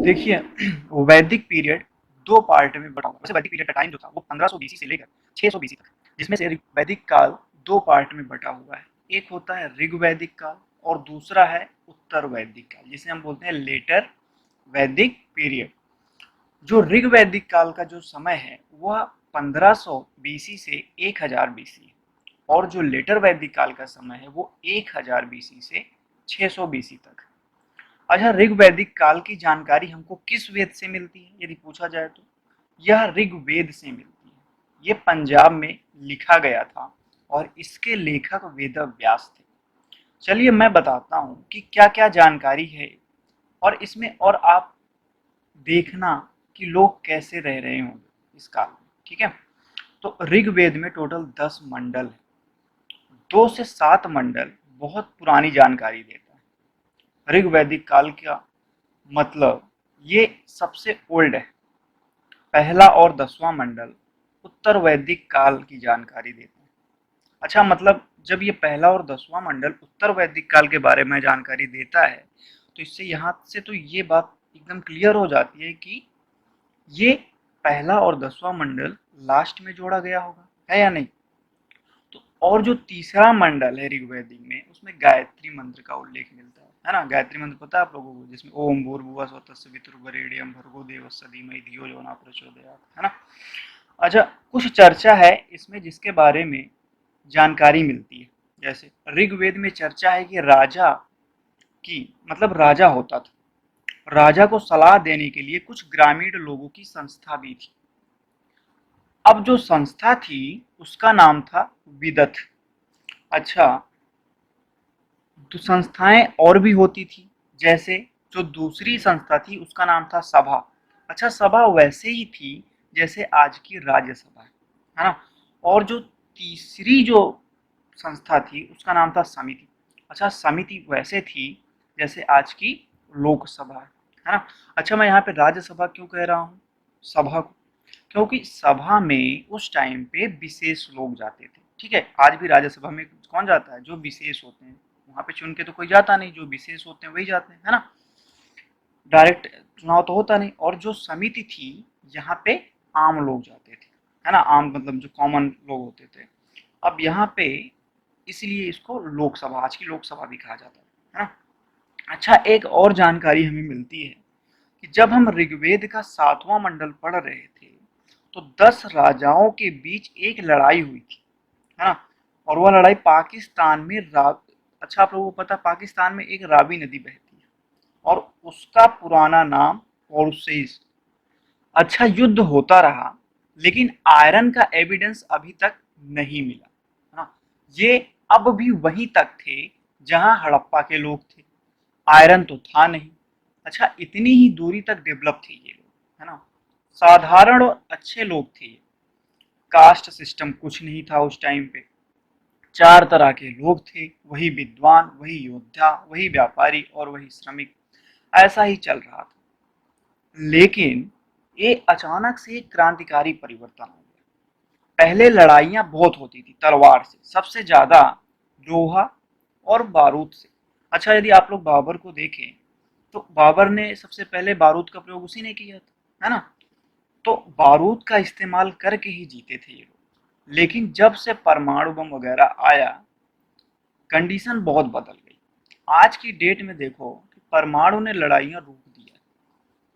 देखिए वैदिक पीरियड दो पार्ट में बटा हुआ है। वैसे वैदिक पीरियड का टाइम जो था वो 1500 बीसी से लेकर 600 बीसी तक, जिसमें से वैदिक काल दो पार्ट में बटा हुआ है। एक होता है ऋग्वैदिक काल और दूसरा है उत्तर वैदिक काल, जिसे हम बोलते हैं लेटर वैदिक पीरियड। जो ऋग्वैदिक काल का जो समय है वह 1500 बीसी से 1000 बीसी है, और जो लेटर वैदिक काल का समय है वो 1000 बीसी से 600 बीसी तक। अच्छा, ऋग्वैदिक काल की जानकारी हमको किस वेद से मिलती है यदि पूछा जाए तो यह ऋग्वेद से मिलती है। ये पंजाब में लिखा गया था और इसके लेखक वेद व्यास थे। चलिए मैं बताता हूँ कि क्या क्या जानकारी है, और इसमें और आप देखना कि लोग कैसे रह रहे होंगे इस काल में। ठीक है, तो ऋग्वेद में टोटल 10 मंडल है। 2 से 7 मंडल बहुत पुरानी जानकारी देता है। ऋग्वैदिक काल का मतलब ये सबसे ओल्ड है। पहला और 10वां मंडल उत्तर वैदिक काल की जानकारी देते हैं। अच्छा, मतलब जब ये पहला और 10वां मंडल उत्तर वैदिक काल के बारे में जानकारी देता है तो इससे यहाँ से तो ये बात एकदम क्लियर हो जाती है कि ये पहला और 10वां मंडल लास्ट में जोड़ा गया होगा, है या नहीं। तो और जो तीसरा मंडल है ऋग्वैदिक में उसमें गायत्री मंत्र का उल्लेख मिलता है ना। गायत्री मंत्र पता है आप लोगों को, जिसमें ओम भूर्भुवः स्वः तत्सवितुर्वरेण्यं भर्गो देवस्य धीमहि धियो यो न प्रचोदयात्, है ना। अच्छा, कुछ चर्चा है इसमें जिसके बारे में जानकारी मिलती है। जैसे ऋग्वेद में चर्चा है कि राजा की मतलब राजा होता था, राजा को सलाह देने के लिए कुछ ग्रामीण लोगों की संस्था भी थी। अब जो संस्था थी उसका नाम था विदथ। अच्छा, तो संस्थाएं और भी होती थी। जैसे जो दूसरी संस्था थी उसका नाम था सभा। अच्छा, सभा वैसे ही थी जैसे आज की राज्यसभा है ना। और जो तीसरी जो संस्था थी उसका नाम था समिति। अच्छा, समिति वैसे थी जैसे आज की लोकसभा है ना। अच्छा, मैं यहाँ पे राज्यसभा क्यों कह रहा हूँ सभा को, क्योंकि सभा में उस टाइम पे विशेष लोग जाते थे। ठीक है, आज भी राज्यसभा में कौन जाता है, जो विशेष होते हैं। वहां पे चुन के तो कोई जाता नहीं, जो विशेष होते हैं वही जाते हैं, है ना। डायरेक्ट चुनाव तो होता नहीं। और जो समिति थी यहाँ पे आम लोग जाते थे, है ना। आम मतलब जो कॉमन लोग होते थे। अब यहाँ पे इसलिए इसको लोकसभा, आज की लोकसभा भी कहा जाता है ना। अच्छा, एक और जानकारी हमें मिलती है कि जब हम ऋग्वेद का 7वां मंडल पढ़ रहे थे तो 10 राजाओं के बीच एक लड़ाई हुई थी, है ना। और वह लड़ाई पाकिस्तान में अच्छा, आप लोगों को पता है पाकिस्तान में एक रावी नदी बहती है और उसका पुराना नाम पोर्सेस। अच्छा, युद्ध होता रहा लेकिन आयरन का एविडेंस अभी तक नहीं मिला, है ना। ये अब भी वहीं तक थे जहां हड़प्पा के लोग थे। आयरन तो था नहीं। अच्छा, इतनी ही दूरी तक डेवलप थे ये लोग, है ना। साधारण और अच्छे लोग थे ये। कास्ट सिस्टम कुछ नहीं था उस टाइम पे। 4 तरह के लोग थे, वही विद्वान, वही योद्धा, वही व्यापारी और वही श्रमिक। ऐसा ही चल रहा था। लेकिन ये अचानक से एक क्रांतिकारी परिवर्तन हो गया। पहले लड़ाइयाँ बहुत होती थी तलवार से, सबसे ज़्यादा लोहा और बारूद से। अच्छा, यदि आप लोग बाबर को देखें तो बाबर ने सबसे पहले बारूद का प्रयोग उसी ने किया था, है ना। तो बारूद का इस्तेमाल करके ही जीते थे ये लोग। लेकिन जब से परमाणु बम वगैरह आया कंडीशन बहुत बदल गई। आज की डेट में देखो कि परमाणु ने लड़ाइयाँ रोक दिया,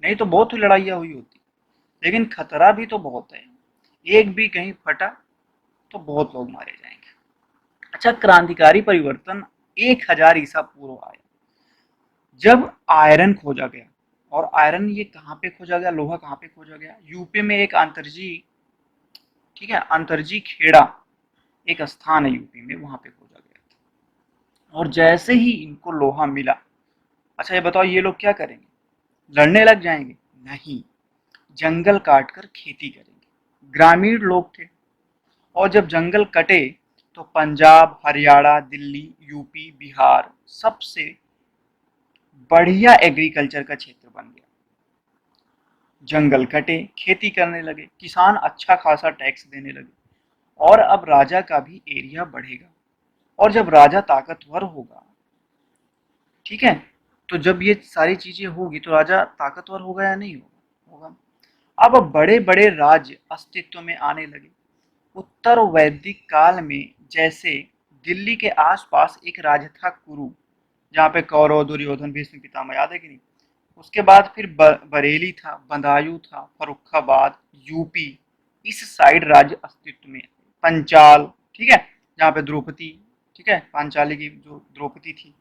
नहीं तो बहुत ही लड़ाइयाँ हुई होती। लेकिन खतरा भी तो बहुत है, एक भी कहीं फटा तो बहुत लोग मारे जाएंगे। अच्छा, क्रांतिकारी परिवर्तन 1000 ईसा पूर्व आया जब आयरन खोजा गया। और आयरन ये कहाँ पे खोजा गया, लोहा कहाँ पे खोजा गया, यूपी में एक अंतरजी, ठीक है, अंतरजी खेड़ा एक स्थान है यूपी में, वहां पे खोजा गया था। और जैसे ही इनको लोहा मिला, अच्छा ये बताओ ये लोग क्या करेंगे, लड़ने लग जाएंगे? नहीं, जंगल काट कर खेती करेंगे। ग्रामीण लोग थे। और जब जंगल कटे तो पंजाब, हरियाणा, दिल्ली, यूपी, बिहार सबसे बढ़िया एग्रीकल्चर का क्षेत्र बन गया। जंगल कटे, खेती करने लगे, किसान अच्छा खासा टैक्स देने लगे। और अब राजा का भी एरिया बढ़ेगा। और जब राजा ताकतवर होगा, ठीक है, तो जब ये सारी चीजें होगी तो राजा ताकतवर होगा या नहीं होगा? होगा। अब बड़े बड़े राज्य अस्तित्व में आने लगे। उत्तर वैदिक काल में जैसे दिल्ली के आसपास एक राज्य था कुरु, जहाँ पे कौरव, दुर्योधन, भीष्म पितामह, याद है कि नहीं? उसके बाद फिर बरेली था, बदायूं था, फर्रुखाबाद, यूपी, इस साइड राज्य अस्तित्व में। पंचाल, ठीक है, जहाँ पे द्रौपदी, ठीक है, पांचाली की जो द्रौपदी थी।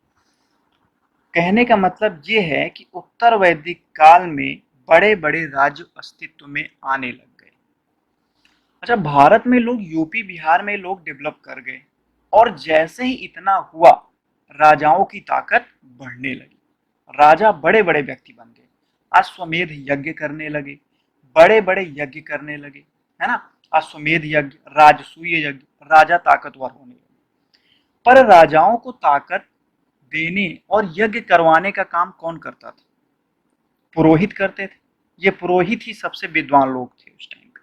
कहने का मतलब ये है कि उत्तर वैदिक काल में बड़े बड़े राज्य अस्तित्व में आने लग गए। अच्छा, भारत में लोग, यूपी बिहार में लोग डेवलप कर गए, और जैसे ही इतना हुआ, राजाओं की ताकत बढ़ने लगी। राजा बड़े बड़े व्यक्ति बन गए, अश्वमेध यज्ञ करने लगे, बड़े बड़े यज्ञ करने लगे, है ना? अश्वमेध यज्ञ, राजसूय यज्ञ, राजा ताकतवर होने लगे। पर राजाओं को ताकत देने और यज्ञ करवाने का काम कौन करता था? पुरोहित करते थे। ये पुरोहित ही सबसे विद्वान लोग थे उस टाइम पे।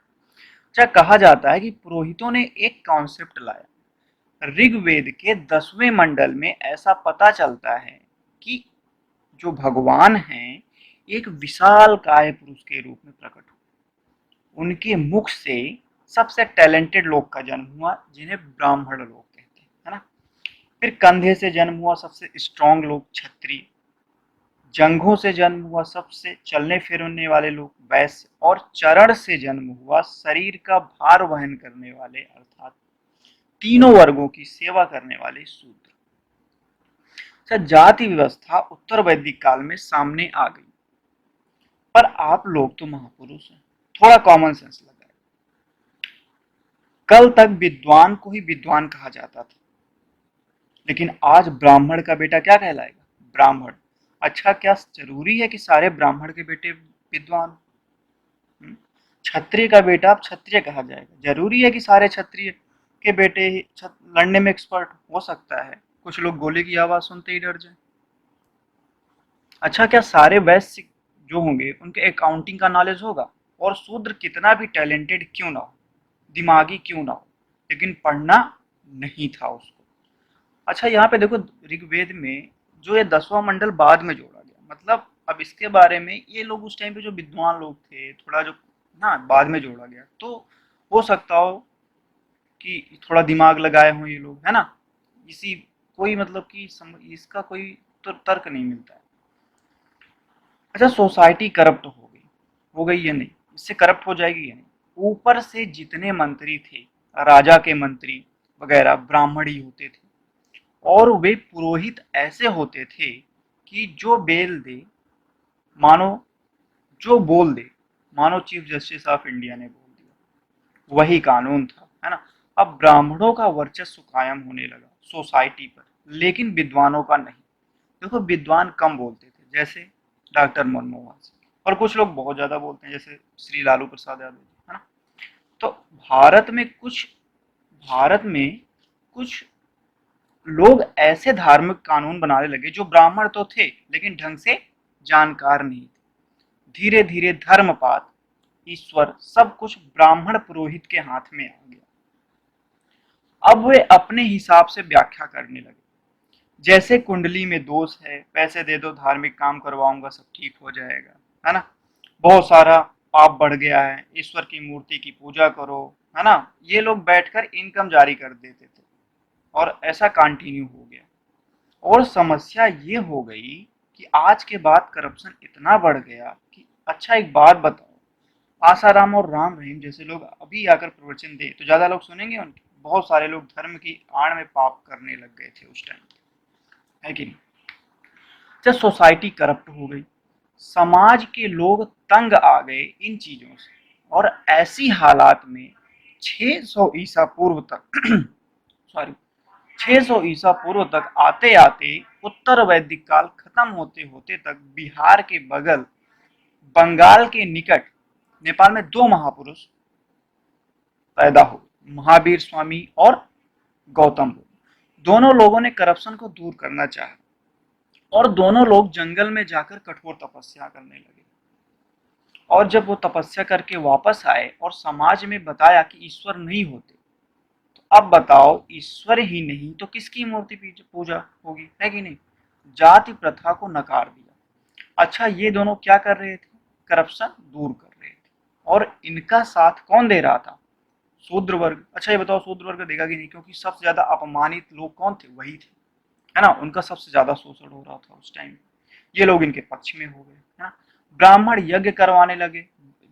अच्छा, कहा जाता है कि पुरोहितों ने एक कॉन्सेप्ट लाया। ऋग्वेद के 10वें मंडल में ऐसा पता चलता है कि जो भगवान हैं, एक विशाल काय पुरुष के रूप में प्रकट हुए। उनके मुख से सबसे टैलेंटेड लोग का जन्म हुआ, जिन्हें ब्राह्मण लोग कहते हैं, है ना? फिर कंधे से जन्म हुआ सबसे स्ट्रांग लोग, क्षत्रिय। जंघों से जन्म हुआ सबसे चलने फिरने वाले लोग, वैश्य। और चरण से जन्म हुआ शरीर का भार वहन करने वाले, अर्थात तीनों वर्गों की सेवा करने वाले शूद्र। अच्छा, जाति व्यवस्था उत्तर वैदिक काल में सामने आ गई। पर आप लोग तो महापुरुष हैं, थोड़ा कॉमन सेंस लगाए। कल तक विद्वान को ही विद्वान कहा जाता था, लेकिन आज ब्राह्मण का बेटा क्या कहलाएगा? ब्राह्मण। अच्छा, क्या जरूरी है कि सारे ब्राह्मण के बेटे विद्वान? क्षत्रिय का बेटा अब क्षत्रिय कहा जाएगा? जरूरी है कि सारे क्षत्रिय के बेटे ही लड़ने में एक्सपर्ट? हो सकता है कुछ लोग गोले की आवाज सुनते ही डर जाएं। अच्छा, क्या सारे वैश्य जो होंगे उनके अकाउंटिंग का नॉलेज होगा? और शूद्र कितना भी टैलेंटेड क्यों ना हो, दिमागी क्यों ना हो, लेकिन पढ़ना नहीं था उसको। अच्छा, यहाँ पे देखो, ऋग्वेद में जो ये 10वां मंडल बाद में जोड़ा गया, मतलब अब इसके बारे में ये लोग उस टाइम पे जो विद्वान लोग थे, थोड़ा जो ना बाद में जोड़ा गया, तो हो सकता हो कि थोड़ा दिमाग लगाए हों ये लोग, है ना? इसी कोई मतलब कि इसका कोई तो तर्क नहीं मिलता है। अच्छा, सोसाइटी करप्ट हो गई या नहीं? इससे करप्ट हो जाएगी या नहीं? ऊपर से जितने मंत्री थे, राजा के मंत्री वगैरह ब्राह्मण ही होते थे, और वे पुरोहित ऐसे होते थे कि जो बेल दे, मानो जो बोल दे, मानो चीफ जस्टिस ऑफ इंडिया ने बोल दिया, वही कानून था, है ना? अब ब्राह्मणों का वर्चस्व कायम होने लगा सोसाइटी पर, लेकिन विद्वानों का नहीं। देखो, विद्वान कम बोलते थे, जैसे डॉक्टर मनमोहन सिंह, और कुछ लोग बहुत ज्यादा बोलते हैं, जैसे श्री लालू प्रसाद यादव, है ना? तो भारत में कुछ लोग ऐसे धार्मिक कानून बनाने लगे जो ब्राह्मण तो थे लेकिन ढंग से जानकार नहीं थे। धीरे धीरे धर्मपात, ईश्वर, सब कुछ ब्राह्मण पुरोहित के हाथ में आ गया। अब वे अपने हिसाब से व्याख्या करने लगे, जैसे कुंडली में दोष है, पैसे दे दो, धार्मिक काम करवाऊंगा, सब ठीक हो जाएगा, है ना? बहुत सारा पाप बढ़ गया है, ईश्वर की मूर्ति की पूजा करो, है ना? ये लोग बैठकर इनकम जारी कर देते थे, और ऐसा कंटिन्यू हो गया। और समस्या ये हो गई कि आज के बाद करप्शन इतना बढ़ गया कि, अच्छा एक बात बताओ, आसाराम और राम रहीम जैसे लोग अभी आकर प्रवचन दे तो ज्यादा लोग सुनेंगे उनके? बहुत सारे लोग धर्म की आड़ में पाप करने लग गए थे उस टाइम, है कि नहीं? जब सोसाइटी करप्ट हो गई, समाज के लोग तंग आ गए इन चीजों से, और ऐसी हालात में 600 ईसा पूर्व तक सॉरी 600 ईसा पूर्व तक आते आते, उत्तर वैदिक काल खत्म होते होते तक, बिहार के बगल बंगाल के निकट नेपाल में दो महापुरुष पैदा हुए, महावीर स्वामी और गौतम बुद्ध। दोनों लोगों ने करप्शन को दूर करना चाहा, और दोनों लोग जंगल में जाकर कठोर तपस्या करने लगे। और जब वो तपस्या करके वापस आए और समाज में बताया कि ईश्वर नहीं होते, तो अब बताओ, ईश्वर ही नहीं तो किसकी मूर्ति पूजा होगी, है कि नहीं? जाति प्रथा को नकार दिया। अच्छा, ये दोनों क्या कर रहे थे? करप्शन दूर कर रहे थे। और इनका साथ कौन दे रहा था? शूद्र वर्ग। अच्छा ये बताओ, शूद्र वर्ग देगा कि नहीं? क्योंकि सबसे ज्यादा अपमानित लोग कौन थे? वही थे, है ना। उनका सबसे ज्यादा शोषण हो रहा था उस टाइम। ये लोग इनके पक्ष में हो गए, है ना। ब्राह्मण यज्ञ करवाने लगे।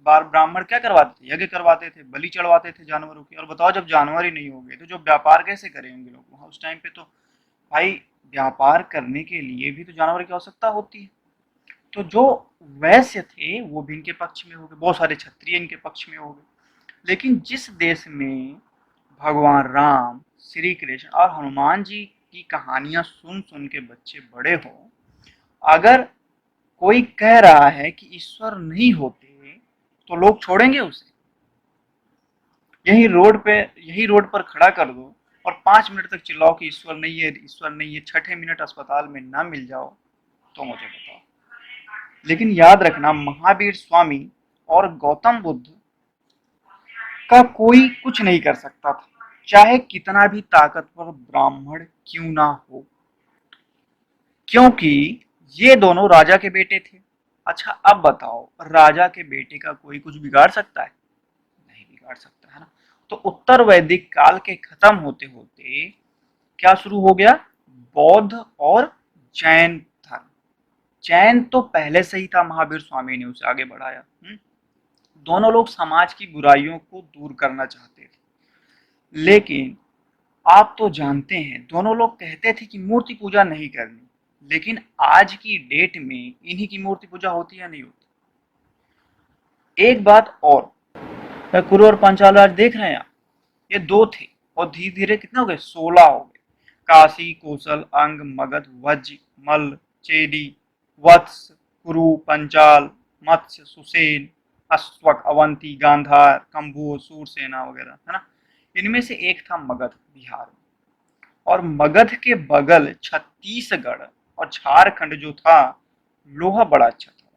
बार ब्राह्मण क्या करवाते थे? यज्ञ करवाते थे, बलि चढ़वाते थे जानवरों की। और बताओ, जब जानवर ही नहीं हो गए तो जो व्यापार कैसे करेंगे लोग वहाँ उस टाइम पे? तो भाई, व्यापार करने के लिए भी तो जानवर की आवश्यकता होती है। तो जो वैश्य थे वो भी इनके पक्ष में हो गए, बहुत सारे क्षत्रिय इनके पक्ष में हो गए। लेकिन जिस देश में भगवान राम, श्री कृष्ण और हनुमान जी की कहानियां सुन सुन के बच्चे बड़े हो, अगर कोई कह रहा है कि ईश्वर नहीं होते तो लोग छोड़ेंगे उसे? यही रोड पर खड़ा कर दो और 5 मिनट तक चिल्लाओ कि ईश्वर नहीं है, ईश्वर नहीं है, छठे मिनट अस्पताल में ना मिल जाओ तो मुझे बताओ। लेकिन याद रखना, महावीर स्वामी और गौतम बुद्ध का कोई कुछ नहीं कर सकता था, चाहे कितना भी ताकतवर ब्राह्मण क्यों ना हो, क्योंकि ये दोनों राजा के बेटे थे। अच्छा अब बताओ, राजा के बेटे का कोई कुछ बिगाड़ सकता है? नहीं बिगाड़ सकता, है ना। तो उत्तर वैदिक काल के खत्म होते होते क्या शुरू हो गया? बौद्ध और जैन धर्म। जैन तो पहले से ही था, महावीर स्वामी ने उसे आगे बढ़ाया। दोनों लोग समाज की बुराइयों को दूर करना चाहते थे। लेकिन आप तो जानते हैं, दोनों लोग कहते थे कि मूर्ति पूजा नहीं करनी, लेकिन आज की डेट में इन्हीं की मूर्ति पूजा होती है, नहीं होती? एक बात और, कुरु और पांचाल राज देख रहे हैं आप, ये दो थे और धीरे धीरे कितने हो गए? 16 हो गए। काशी, कौशल, अंग, मगध, वज्र, मल्ल, चेदी, वत्स, कुरु, पंचाल, मत्स्य, सुसेन, अश्वक, अवंती, गांधार, कंबोज, सूरसेना वगैरह, है ना। इनमें से एक था मगध, बिहार में। और मगध के बगल छत्तीसगढ़ और झारखंड जो था, लोहा बड़ा अच्छा था।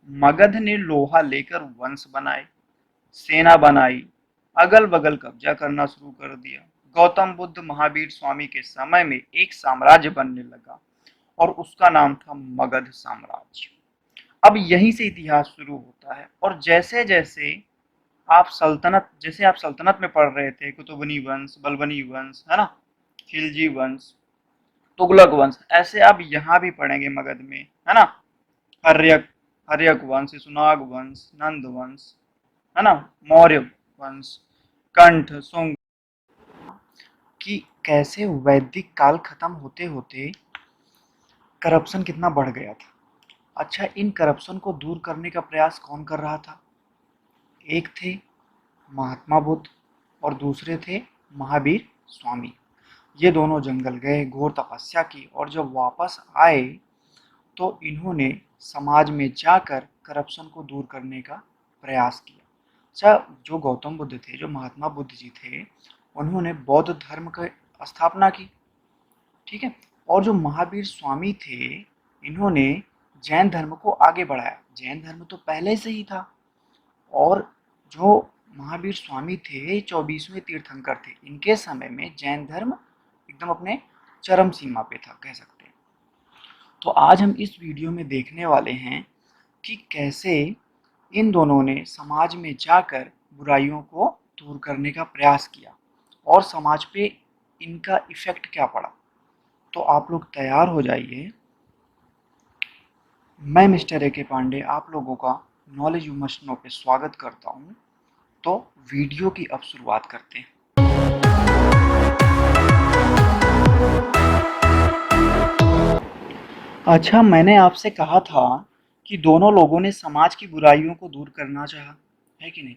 मगध ने लोहा लेकर वंश बनाए, सेना बनाई, अगल बगल कब्जा करना शुरू कर दिया। गौतम बुद्ध महावीर स्वामी के समय में एक साम्राज्य बनने लगा और उसका नाम था मगध साम्राज्य। अब यहीं से इतिहास शुरू होता है। और जैसे जैसे आप सल्तनत में पढ़ रहे थे, कुतुबनी वंश, बलबनी वंश, है ना, खिलजी वंश, तुगलक वंश, ऐसे आप यहाँ भी पढ़ेंगे मगध में, है ना। हर्यक हर्यक वंश, सुनाग वंश, नंद वंश, है ना, मौर्य वंश, कंठ, सुंग, कि कैसे वैदिक काल खत्म होते होते करप्शन कितना बढ़ गया था। अच्छा, इन करप्शन को दूर करने का प्रयास कौन कर रहा था? एक थे महात्मा बुद्ध और दूसरे थे महावीर स्वामी। ये दोनों जंगल गए, घोर तपस्या की, और जब वापस आए तो इन्होंने समाज में जाकर करप्शन को दूर करने का प्रयास किया। अच्छा, जो गौतम बुद्ध थे, जो महात्मा बुद्ध जी थे, उन्होंने बौद्ध धर्म की स्थापना की, ठीक है। और जो महावीर स्वामी थे, इन्होंने जैन धर्म को आगे बढ़ाया। जैन धर्म तो पहले से ही था। और जो महावीर स्वामी थे, 24वें तीर्थंकर थे। इनके समय में जैन धर्म एकदम अपने चरम सीमा पे था, कह सकते हैं। तो आज हम इस वीडियो में देखने वाले हैं कि कैसे इन दोनों ने समाज में जाकर बुराइयों को दूर करने का प्रयास किया और समाज पे इनका इफेक्ट क्या पड़ा। तो आप लोग तैयार हो जाइए। मैं मिस्टर ए के पांडे आप लोगों का नॉलेज यू मस्ट नो पे स्वागत करता हूँ। तो वीडियो की अब शुरुआत करते हैं। अच्छा, मैंने आपसे कहा था कि दोनों लोगों ने समाज की बुराइयों को दूर करना चाहा, है कि नहीं?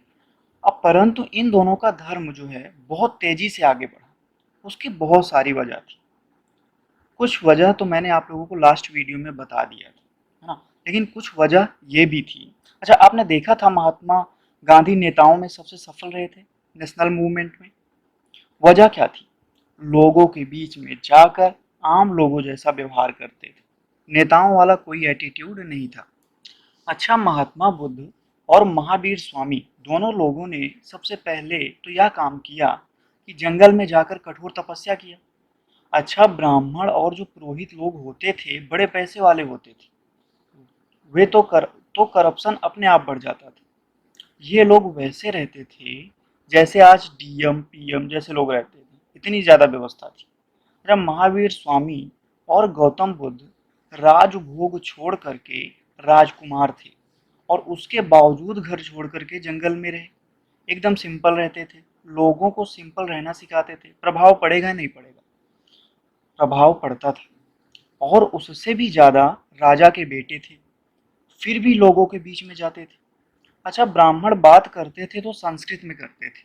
अब परंतु इन दोनों का धर्म जो है बहुत तेजी से आगे बढ़ा। उसकी बहुत सारी वजह थी। कुछ वजह तो मैंने आप लोगों को लास्ट वीडियो में बता दिया था, है ना। लेकिन कुछ वजह ये भी थी। अच्छा, आपने देखा था महात्मा गांधी नेताओं में सबसे सफल रहे थे नेशनल मूवमेंट में। वजह क्या थी? लोगों के बीच में जाकर आम लोगों जैसा व्यवहार करते थे। नेताओं वाला कोई एटीट्यूड नहीं था। अच्छा, महात्मा बुद्ध और महावीर स्वामी दोनों लोगों ने सबसे पहले तो यह काम किया कि जंगल में जाकर कठोर तपस्या किया। अच्छा, ब्राह्मण और जो पुरोहित लोग होते थे बड़े पैसे वाले होते थे, वे तो करप्शन अपने आप बढ़ जाता था। ये लोग वैसे रहते थे जैसे आज डीएम पीएम जैसे लोग रहते थे, इतनी ज्यादा व्यवस्था थी। जब महावीर स्वामी और गौतम बुद्ध राजभोग छोड़ करके राजकुमार थे और उसके बावजूद घर छोड़ करके जंगल में रहे, एकदम सिंपल रहते थे, लोगों को सिंपल रहना सिखाते थे। प्रभाव पड़ेगा नहीं पड़ेगा, प्रभाव पड़ता था। और उससे भी ज्यादा राजा के बेटे थे, फिर भी लोगों के बीच में जाते थे। अच्छा, ब्राह्मण बात करते थे तो संस्कृत में करते थे,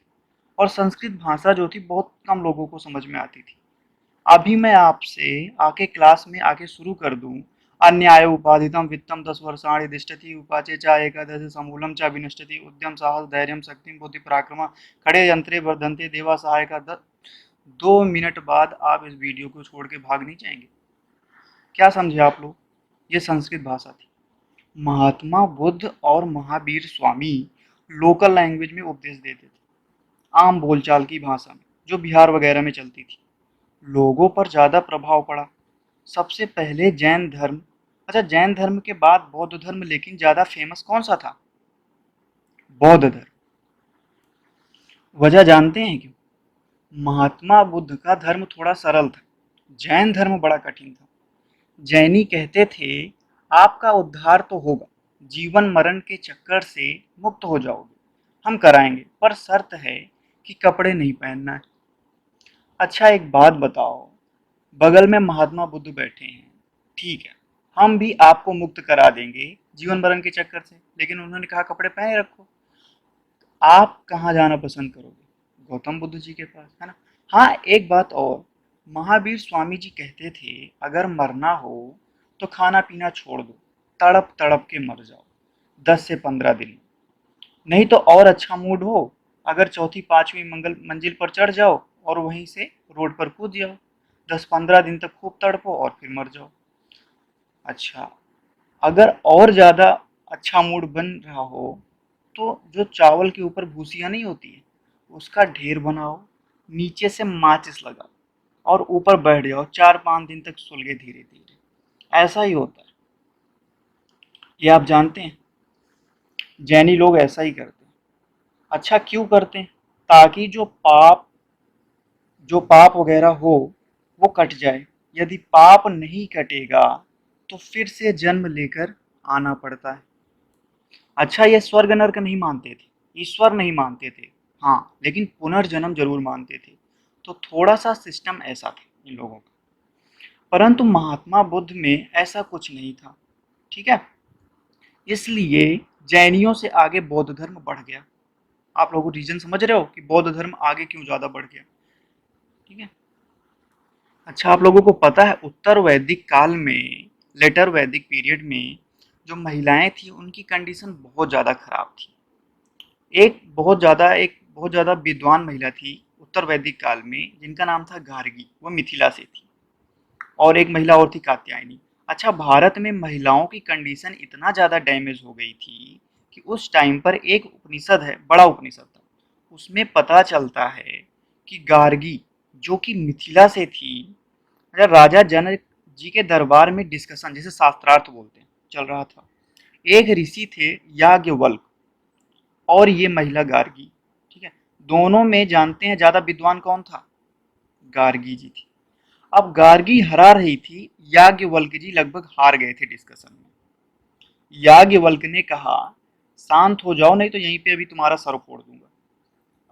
और संस्कृत भाषा जो थी बहुत कम लोगों को समझ में आती थी। अभी मैं आपसे आके क्लास में आके शुरू कर दूं, अन्याय उपाधितम वित्तम 10 वर्षाणि तिष्ठति उपाचे चा एकादश समूलम चा विनष्टति उद्यम साहस धैर्य शक्ति बुद्धि पराक्रम खड़े यंत्रे वर्धन्ते देवा सहायका 2 मिनट बाद आप इस वीडियो को छोड़ के भाग नहीं जाएंगे। क्या समझे आप लोग? ये संस्कृत भाषा थी। महात्मा बुद्ध और महावीर स्वामी लोकल लैंग्वेज में उपदेश देते थे, आम बोलचाल की भाषा में, जो बिहार वगैरह में चलती थी। लोगों पर ज्यादा प्रभाव पड़ा। सबसे पहले जैन धर्म। अच्छा, जैन धर्म के बाद बौद्ध धर्म, लेकिन ज्यादा फेमस कौन सा था? बौद्ध धर्म। वजह जानते हैं क्यों? महात्मा बुद्ध का धर्म थोड़ा सरल था, जैन धर्म बड़ा कठिन था। जैनी कहते थे आपका उद्धार तो होगा, जीवन मरण के चक्कर से मुक्त हो जाओगे, हम कराएंगे, पर शर्त है कि कपड़े नहीं पहनना है। अच्छा, एक बात बताओ, बगल में महात्मा बुद्ध बैठे हैं, ठीक है, हम भी आपको मुक्त करा देंगे जीवन मरण के चक्कर से, लेकिन उन्होंने कहा कपड़े पहने रखो। आप कहाँ जाना पसंद करोगे? गौतम बुद्ध जी के पास, है ना? हाँ, एक बात और, महावीर स्वामी जी कहते थे अगर मरना हो तो खाना पीना छोड़ दो, तड़प तड़प के मर जाओ 10 से 15 दिन। नहीं तो और अच्छा मूड हो, अगर चौथी पांचवी मंगल मंजिल पर चढ़ जाओ और वहीं से रोड पर कूद जाओ, 10-15 दिन तक खूब तड़पो और फिर मर जाओ। अच्छा, अगर और ज्यादा अच्छा मूड बन रहा हो तो जो चावल के ऊपर भूसियाँ नहीं होती है, उसका ढेर बनाओ, नीचे से माचिस लगाओ और ऊपर बैठ जाओ, 4-5 दिन तक सुलगे धीरे धीरे। ऐसा ही होता है, ये आप जानते हैं, जैनी लोग ऐसा ही करते हैं। अच्छा, क्यों करते हैं? ताकि जो पाप वगैरह हो वो कट जाए। यदि पाप नहीं कटेगा तो फिर से जन्म लेकर आना पड़ता है। अच्छा, ये स्वर्ग नर्क नहीं मानते थे, ईश्वर नहीं मानते थे, हाँ, लेकिन पुनर्जन्म जरूर मानते थे। तो थोड़ा सा सिस्टम ऐसा था इन लोगों का। परंतु महात्मा बुद्ध में ऐसा कुछ नहीं था, ठीक है? इसलिए जैनियों से आगे बौद्ध धर्म बढ़ गया। आप लोग रीजन समझ रहे हो कि बौद्ध धर्म आगे क्यों ज्यादा बढ़ गया? ठीक है। अच्छा, आप लोगों को पता है उत्तर वैदिक काल में, लेटर वैदिक पीरियड में जो महिलाएं थी उनकी कंडीशन बहुत ज़्यादा खराब थी। एक बहुत ज़्यादा विद्वान महिला थी उत्तर वैदिक काल में, जिनका नाम था गार्गी, वो मिथिला से थी। और एक महिला और थी कात्यायनी। अच्छा, भारत में महिलाओं की कंडीशन इतना ज़्यादा डैमेज हो गई थी कि उस टाइम पर एक उपनिषद है, बड़ा उपनिषद था, उसमें पता चलता है कि गार्गी जो कि मिथिला से थी, मतलब राजा जनक जी के दरबार में डिस्कशन, जैसे शास्त्रार्थ बोलते हैं, चल रहा था। एक ऋषि थे याज्ञवल्क और ये महिला गार्गी, ठीक है? दोनों में जानते हैं ज्यादा विद्वान कौन था? गार्गी जी थी। अब गार्गी हरा रही थी, याज्ञवल्क जी लगभग हार गए थे डिस्कशन में। याज्ञवल्क ने कहा शांत हो जाओ, नहीं तो यहीं पे अभी तुम्हारा सर फोड़ दूंगा।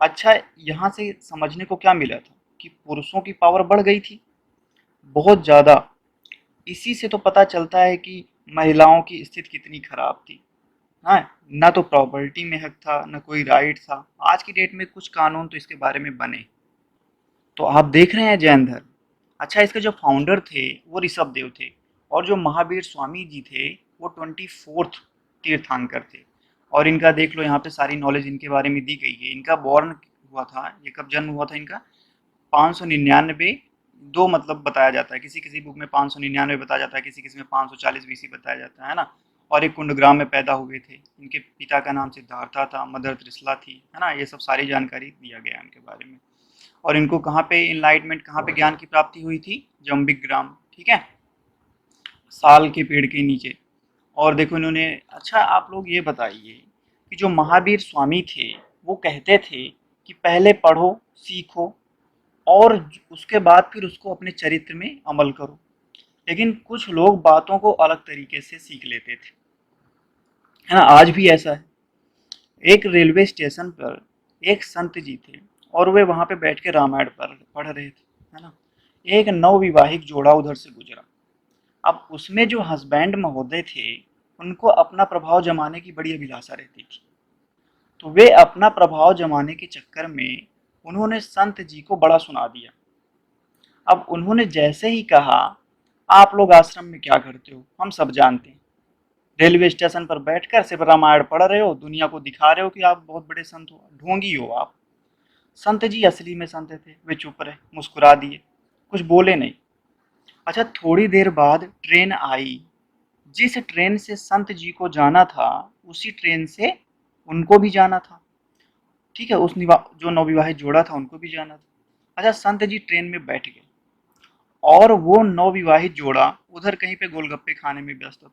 अच्छा, यहाँ से समझने को क्या मिला था कि पुरुषों की पावर बढ़ गई थी बहुत ज्यादा। इसी से तो पता चलता है कि महिलाओं की स्थिति कितनी खराब थी। हाँ, ना तो प्रॉपर्टी में हक था, ना कोई राइट था। आज की डेट में कुछ कानून तो इसके बारे में बने। तो आप देख रहे हैं जैन धर्म। अच्छा, इसके जो फाउंडर थे वो ऋषभ देव थे, और जो महावीर स्वामी जी थे वो 24th तीर्थंकर थे। और इनका देख लो, यहाँ पे सारी नॉलेज इनके बारे में दी गई है। इनका बॉर्न हुआ था, ये कब जन्म हुआ था इनका? 599, दो मतलब बताया जाता है, किसी किसी बुक में 599 बताया जाता है, किसी किसी में 540 बीसी बताया जाता है ना। और एक कुंडग्राम में पैदा हुए थे, इनके पिता का नाम सिद्धार्था था, मदर त्रिशला थी, है ना। ये सब सारी जानकारी दिया गया है इनके बारे में। और इनको कहाँ पे इनलाइटमेंट, कहाँ पे ज्ञान की प्राप्ति हुई थी? जम्बिग्राम, ठीक है, साल के पेड़ के नीचे। और देखो इन्होंने, अच्छा आप लोग ये बताइए कि जो महावीर स्वामी थे वो कहते थे कि पहले पढ़ो, सीखो और उसके बाद फिर उसको अपने चरित्र में अमल करो। लेकिन कुछ लोग बातों को अलग तरीके से सीख लेते थे, है ना, आज भी ऐसा है। एक रेलवे स्टेशन पर एक संत जी थे और वे वहां पे बैठ के रामायण पढ़ रहे थे, है ना। एक नवविवाहिक जोड़ा उधर से गुजरा। अब उसमें जो हस्बैंड महोदय थे, उनको अपना प्रभाव जमाने की बड़ी अभिलाषा रहती थी। तो वे अपना प्रभाव जमाने के चक्कर में उन्होंने संत जी को बड़ा सुना दिया। अब उन्होंने जैसे ही कहा, आप लोग आश्रम में क्या करते हो हम सब जानते हैं, रेलवे स्टेशन पर बैठकर सिर्फ रामायण पढ़ रहे हो, दुनिया को दिखा रहे हो कि आप बहुत बड़े संत हो, ढोंगी हो आप। संत जी असली में संत थे, वे चुप रहे, मुस्कुरा दिए, कुछ बोले नहीं। अच्छा, थोड़ी देर बाद ट्रेन आई। जिस ट्रेन से संत जी को जाना था, उसी ट्रेन से उनको भी जाना था, ठीक है, जो नवविवाहित जोड़ा था उनको भी जाना था। अच्छा, संत जी ट्रेन में बैठ गए और वो नवविवाहित जोड़ा उधर कहीं पे गोलगप्पे खाने में व्यस्त था।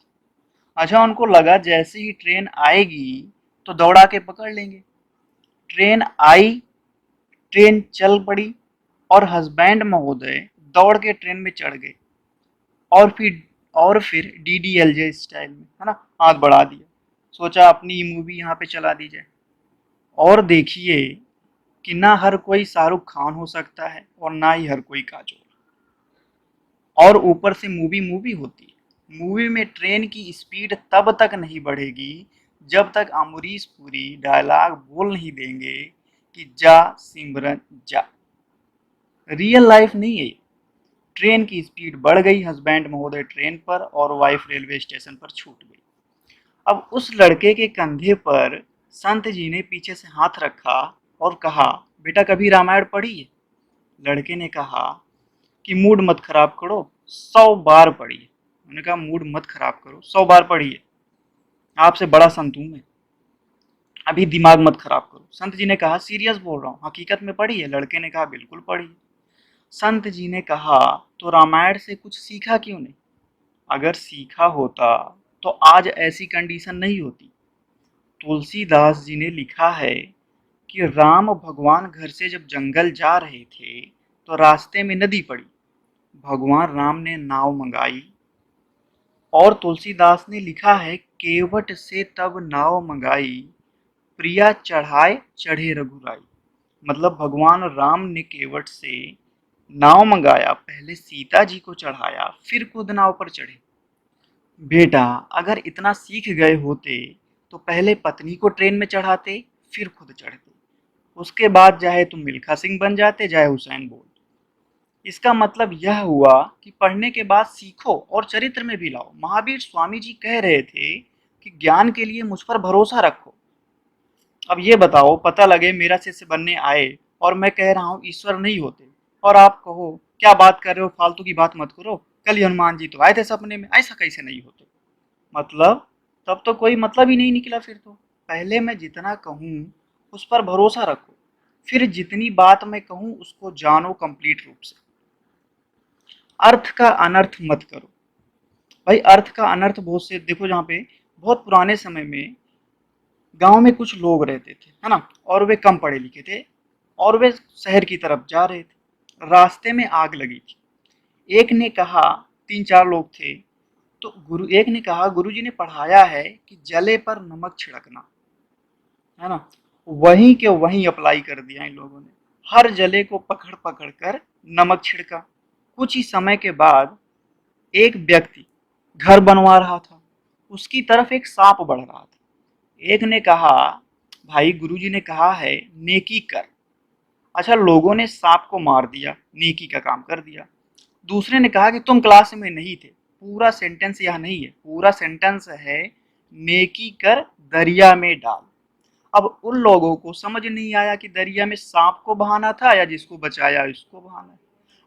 अच्छा, उनको लगा जैसे ही ट्रेन आएगी तो दौड़ा के पकड़ लेंगे। ट्रेन आई, ट्रेन चल पड़ी और हस्बैंड महोदय दौड़ के ट्रेन में चढ़ गए और फिर डीडीएलजे स्टाइल में, है ना, हाथ बढ़ा दिया, सोचा अपनी मूवी यहाँ पे चला दी जाए। और देखिए कि ना हर कोई शाहरुख खान हो सकता है और ना ही हर कोई काजोल, और ऊपर से मूवी मूवी होती है। मूवी में ट्रेन की स्पीड तब तक नहीं बढ़ेगी जब तक अमरीश पुरी डायलॉग बोल नहीं देंगे कि जा सिमरन जा। रियल लाइफ नहीं है। ट्रेन की स्पीड बढ़ गई, हस्बैंड महोदय ट्रेन पर और वाइफ रेलवे स्टेशन पर छूट गई। अब उस लड़के के कंधे पर संत जी ने पीछे से हाथ रखा और कहा, बेटा कभी रामायण पढ़ी है? लड़के ने कहा कि मूड मत खराब करो, 100 बार पढ़िए। उन्होंने कहा मूड मत खराब करो, 100 बार पढ़िए, आपसे बड़ा संत हूं मैं, अभी दिमाग मत खराब करो। संत जी ने कहा सीरियस बोल रहा हूँ, हकीकत में पढ़ी है? लड़के ने कहा बिल्कुल पढ़ी है। संत जी ने कहा तो रामायण से कुछ सीखा क्यों नहीं? अगर सीखा होता तो आज ऐसी कंडीशन नहीं होती। तुलसीदास जी ने लिखा है कि राम भगवान घर से जब जंगल जा रहे थे तो रास्ते में नदी पड़ी, भगवान राम ने नाव मंगाई और तुलसीदास ने लिखा है केवट से तब नाव मंगाई, प्रिया चढ़ाए चढ़े रघुराई। मतलब भगवान राम ने केवट से नाव मंगाया, पहले सीता जी को चढ़ाया फिर खुद नाव पर चढ़े। बेटा अगर इतना सीख गए होते तो पहले पत्नी को ट्रेन में चढ़ाते फिर खुद चढ़ते, उसके बाद चाहे तुम मिल्खा सिंह बन जाते चाहे हुसैन बोल्ट। इसका मतलब यह हुआ कि पढ़ने के बाद सीखो और चरित्र में भी लाओ। महावीर स्वामी जी कह रहे थे कि ज्ञान के लिए मुझ पर भरोसा रखो। अब ये बताओ, पता लगे मेरा शिष्य बनने आए और मैं कह रहा हूँ ईश्वर नहीं होते, और आप कहो क्या बात कर रहे हो, फालतू की बात मत करो, कल हनुमान जी तो आए थे सपने में, ऐसा कैसे नहीं होते? मतलब तब तो कोई मतलब ही नहीं निकला। फिर तो पहले मैं जितना कहूँ उस पर भरोसा रखो, फिर जितनी बात मैं कहूँ उसको जानो कंप्लीट रूप से। अर्थ का अनर्थ मत करो। भाई अर्थ का अनर्थ बहुत से देखो, जहाँ पे बहुत पुराने समय में गांव में कुछ लोग रहते थे, है ना, और वे कम पढ़े लिखे थे और वे शहर की तरफ जा रहे थे। रास्ते में आग लगी थी। एक ने कहा, तीन चार लोग थे, तो एक ने कहा गुरुजी ने पढ़ाया है कि जले पर नमक छिड़कना, है ना, वहीं के वहीं अप्लाई कर दिया इन लोगों ने। हर जले को पकड़ पकड़ कर नमक छिड़का। कुछ ही समय के बाद एक व्यक्ति घर बनवा रहा था, उसकी तरफ एक सांप बढ़ रहा था। एक ने कहा भाई गुरुजी ने कहा है नेकी कर। अच्छा, लोगों ने सांप को मार दिया, नेकी का काम कर दिया। दूसरे ने कहा कि तुम क्लास में नहीं थे। पूरा सेंटेंस यह नहीं है, पूरा सेंटेंस है नेकी कर दरिया में डाल। अब उन लोगों को समझ नहीं आया कि दरिया में सांप को बहाना था या जिसको बचाया उसको बहाना।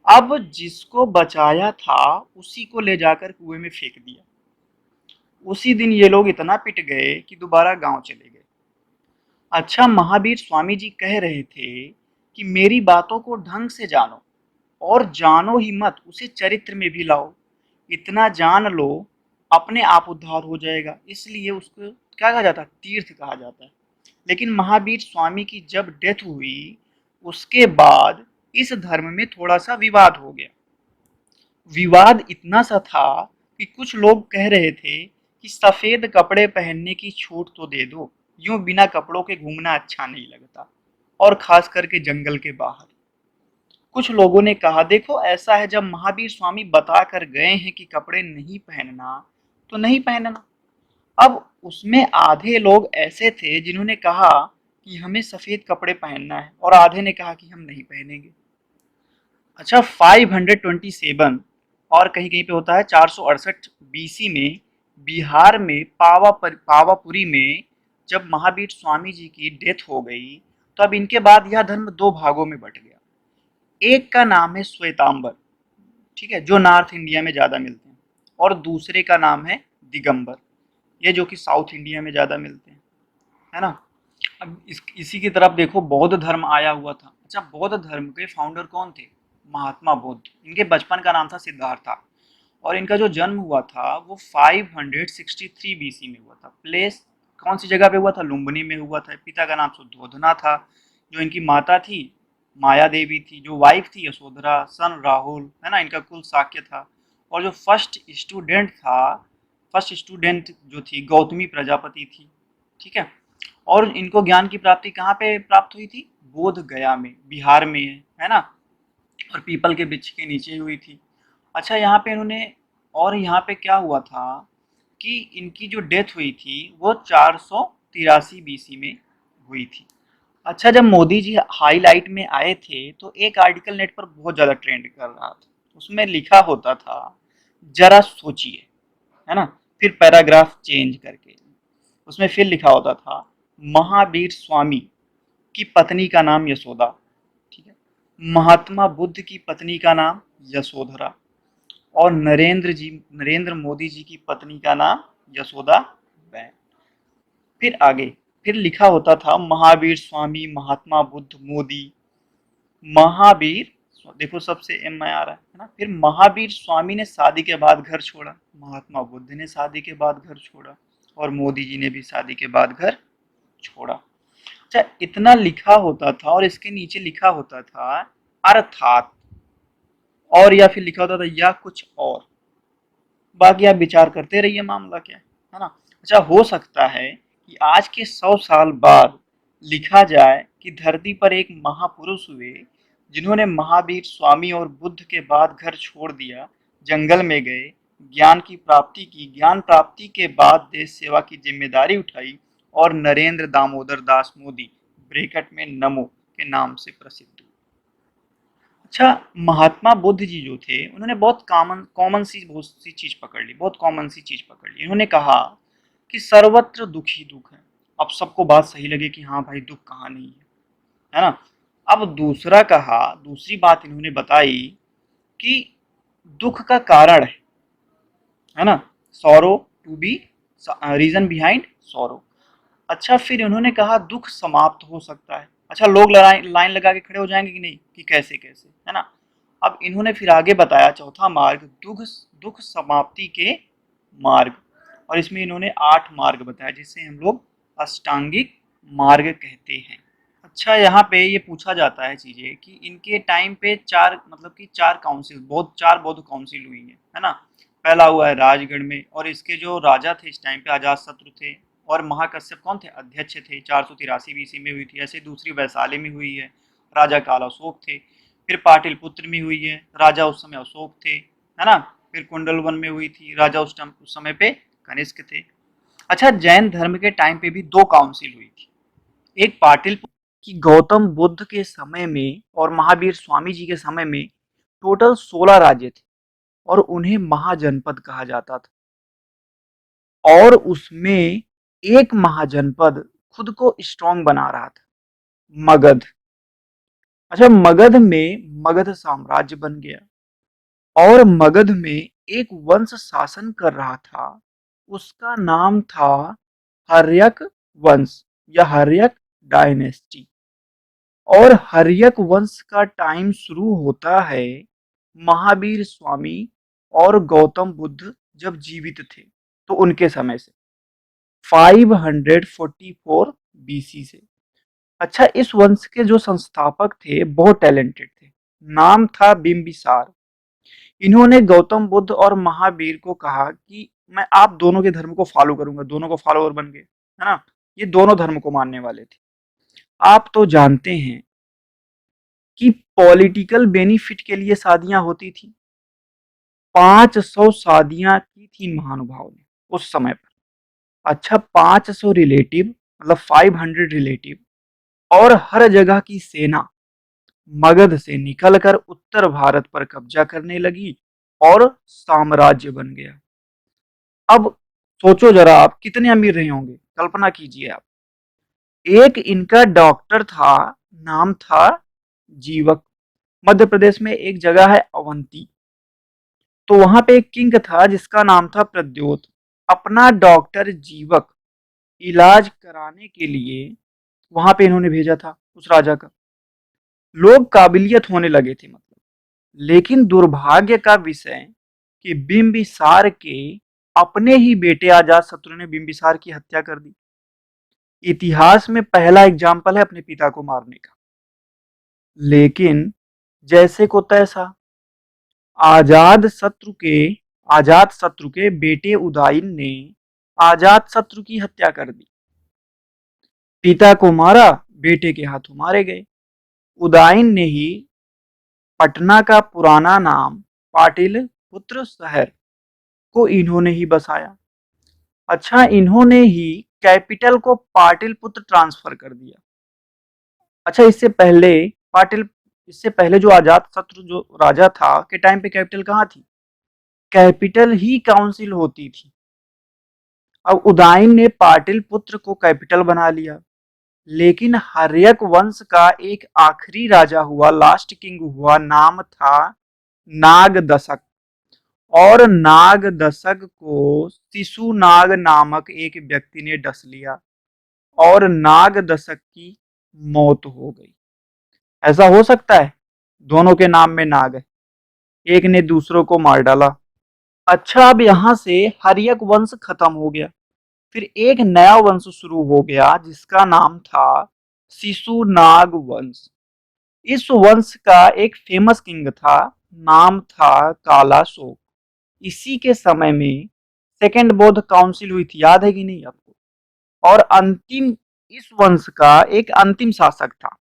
अब जिसको बचाया था उसी को ले जाकर कुएं में फेंक दिया। उसी दिन ये लोग इतना पिट गए कि दोबारा गांव चले गए। अच्छा, महावीर स्वामी जी कह रहे थे कि मेरी बातों को ढंग से जानो, और जानो ही मत, उसे चरित्र में भी लाओ। इतना जान लो, अपने आप उद्धार हो जाएगा। इसलिए उसको क्या कहा जाता है? तीर्थ कहा जाता है। लेकिन महावीर स्वामी की जब डेथ हुई, उसके बाद इस धर्म में थोड़ा सा विवाद हो गया। विवाद इतना सा था कि कुछ लोग कह रहे थे कि सफेद कपड़े पहनने की छूट तो दे दो, यूं बिना कपड़ों के घूमना अच्छा नहीं लगता, और खास करके जंगल के बाहर। कुछ लोगों ने कहा, देखो ऐसा है, जब महावीर स्वामी बता कर गए हैं कि कपड़े नहीं पहनना, तो नहीं पहनना। अब उसमें आधे लोग ऐसे थे जिन्होंने कहा कि हमें सफेद कपड़े पहनना है, और आधे ने कहा कि हम नहीं पहनेंगे। अच्छा, 527 और कहीं कहीं पे होता है 468 बीसी में, बिहार में पावापुरी में जब महावीर स्वामी जी की डेथ हो गई, तो अब इनके बाद यह धर्म दो भागों में बट गया। एक का नाम है श्वेतांबर, ठीक है, जो नॉर्थ इंडिया में ज़्यादा मिलते हैं, और दूसरे का नाम है दिगंबर, ये जो कि साउथ इंडिया में ज़्यादा मिलते हैं, है ना। अब इसी की तरफ देखो, बौद्ध धर्म आया हुआ था। अच्छा, बौद्ध धर्म के फाउंडर कौन थे? महात्मा बुद्ध। इनके बचपन का नाम था सिद्धार्था, और इनका जो जन्म हुआ था वो 563 बीसी में हुआ था। प्लेस कौन सी जगह पे हुआ था? लुम्बिनी में हुआ था। पिता का नाम शुद्धोधना था। जो इनकी माता थी, माया देवी थी। जो वाइफ थी, यशोधरा। सन राहुल, है ना, इनका कुल साक्य था। और जो फर्स्ट स्टूडेंट जो थी, गौतमी प्रजापति थी, ठीक है। और इनको ज्ञान की प्राप्ति कहाँ पे प्राप्त हुई थी? बोध गया में, बिहार में है ना, और पीपल के वृक्ष के नीचे हुई थी। अच्छा, यहाँ पे इन्होंने, और यहाँ पे क्या हुआ था कि इनकी जो डेथ हुई थी वो 483 बीसी में हुई थी। अच्छा, जब मोदी जी हाईलाइट में आए थे तो एक आर्टिकल नेट पर बहुत ज़्यादा ट्रेंड कर रहा था। उसमें लिखा होता था, जरा सोचिए, है ना, फिर पैराग्राफ चेंज करके उसमें फिर लिखा होता था, महावीर स्वामी की पत्नी का नाम यशोदा, ठीक है, महात्मा बुद्ध की पत्नी का नाम यशोधरा, और नरेंद्र मोदी जी की पत्नी का नाम यशोदा बैन। फिर आगे फिर लिखा होता था, महावीर स्वामी, महात्मा बुद्ध, मोदी। महावीर, देखो सबसे एम में आ रहा है ना। फिर महावीर स्वामी ने शादी के बाद घर छोड़ा, महात्मा बुद्ध ने शादी के बाद घर छोड़ा, और मोदी जी ने भी शादी के बाद घर छोड़ा। अच्छा, इतना लिखा होता था, और इसके नीचे लिखा होता था अर्थात, और या फिर लिखा होता था या कुछ और। बाकी आप विचार करते रहिए मामला क्या है ना। अच्छा, हो सकता है कि आज के 100 साल बाद लिखा जाए कि धरती पर एक महापुरुष हुए जिन्होंने महावीर स्वामी और बुद्ध के बाद घर छोड़ दिया, जंगल में गए, ज्ञान की प्राप्ति की, ज्ञान प्राप्ति के बाद देश सेवा की जिम्मेदारी उठाई, और नरेंद्र दामोदर दास मोदी, ब्रैकेट में नमो, के नाम से प्रसिद्ध हुए। अच्छा, महात्मा बुद्ध जी जो थे, उन्होंने बहुत बहुत सी चीज पकड़ ली, बहुत कॉमन सी चीज पकड़ ली। इन्होंने कहा कि सर्वत्र दुख ही दुख है। अब सबको बात सही लगे कि हाँ भाई, दुख कहाँ नहीं है ना। अब दूसरी बात इन्होंने बताई कि दुख का कारण है ना, sorrow to be, reason behind sorrow. अच्छा, फिर उन्होंने कहा दुख समाप्त हो सकता है। अच्छा, लोग लाइन लगा के खड़े हो जाएंगे कि नहीं, कि कैसे कैसे, है ना। अब इन्होंने फिर आगे बताया चौथा मार्ग, दुख दुख समाप्ति के मार्ग, और इसमें इन्होंने 8 मार्ग बताया, जिसे हम लोग अष्टांगिक मार्ग कहते हैं। अच्छा, यहाँ पे ये पूछा जाता है चीजें कि इनके टाइम पे चार बौद्ध काउंसिल हुई है ना। पहला हुआ है राजगढ़ में, और इसके जो राजा थे इस टाइम पे अजात शत्रु थे, और महाकश्यप कौन थे? अध्यक्ष थे। 483 बीसी में हुई थी। ऐसे दूसरी वैशाली में हुई है, राजा काल अशोक थे। फिर पाटिलपुत्र में हुई है, राजा उस समय अशोक थे, है ना। फिर कुंडलवन में हुई थी, राजा उस समय पे कनिष्क थे। अच्छा, जैन धर्म के टाइम पे भी 2 काउंसिल हुई थी। एक पाटिलपुत्र की गौतम बुद्ध के समय में और महावीर स्वामी जी के समय में टोटल 16 राज्य थे, और उन्हें महाजनपद कहा जाता था। और उसमें एक महाजनपद खुद को स्ट्रांग बना रहा था, मगध। अच्छा, मगध में मगध साम्राज्य बन गया, और मगध में एक वंश शासन कर रहा था। उसका नाम था हर्यक वंश, या हर्यक डायनेस्टी। और हर्यक वंश का टाइम शुरू होता है महावीर स्वामी और गौतम बुद्ध जब जीवित थे, तो उनके समय से 544 बीसी से। अच्छा, इस वंश के जो संस्थापक थे बहुत टैलेंटेड थे, नाम था बिंबिसार। इन्होंने गौतम बुद्ध और महावीर को कहा कि मैं आप दोनों के धर्म को फॉलो करूंगा, दोनों को फॉलोअर बन गए, है ना। ये दोनों धर्म को मानने वाले थे। आप तो जानते हैं कि पॉलिटिकल बेनिफिट के लिए शादियां होती थी। 500 शादियां की थी महानुभाव ने उस समय पर। अच्छा, 500 रिलेटिव मतलब 500 रिलेटिव, और हर जगह की सेना मगध से निकलकर उत्तर भारत पर कब्जा करने लगी और साम्राज्य बन गया। अब सोचो जरा, आप कितने अमीर रहे होंगे, कल्पना कीजिए आप। एक इनका डॉक्टर था, नाम था जीवक। मध्य प्रदेश में एक जगह है अवंती, तो वहां पे एक किंग था जिसका नाम था प्रद्योत। अपना डॉक्टर जीवक इलाज कराने के लिए वहां पे इन्होंने भेजा था उस राजा का। लोग काबिलियत होने लगे थे मतलब। लेकिन दुर्भाग्य का विषय कि बिंबिसार के अपने ही बेटे अजातशत्रु ने बिंबिसार की हत्या कर दी। इतिहास में पहला एग्जाम्पल है अपने पिता को मारने का। लेकिन जैसे को तैसा, आजाद शत्रु के आजात शत्रु के बेटे उदयन ने आजात शत्रु की हत्या कर दी। पिता को मारा, बेटे के हाथों मारे गए। उदयन ने ही पटना का पुराना नाम पाटिल पुत्र शहर को इन्होंने ही बसाया। अच्छा, इन्होंने ही कैपिटल को पाटिलपुत्र ट्रांसफर कर दिया। अच्छा, पाटिल इससे पहले जो अजात शत्रु जो राजा था के टाइम पे कैपिटल कहाँ थी? कैपिटल ही काउंसिल होती थी। अब उदयन ने पाटिलपुत्र को कैपिटल बना लिया। लेकिन हर्यक वंश का एक आखिरी राजा हुआ, लास्ट किंग हुआ, नाम था नागदशक। और नागदशक को शिशुनाग नामक एक व्यक्ति ने डस लिया और नागदशक की मौत हो गई। ऐसा हो सकता है? दोनों के नाम में नाग है, एक ने दूसरों को मार डाला। अच्छा, अब यहां से हर्यक वंश खत्म हो गया। फिर एक नया वंश शुरू हो गया जिसका नाम था शिशुनाग वंश। इस वंश का एक फेमस किंग था, नाम था कालाशोक। इसी के समय में सेकेंड बौद्ध काउंसिल हुई थी, याद है कि नहीं आपको? और अंतिम इस वंश का एक अंतिम शासक था,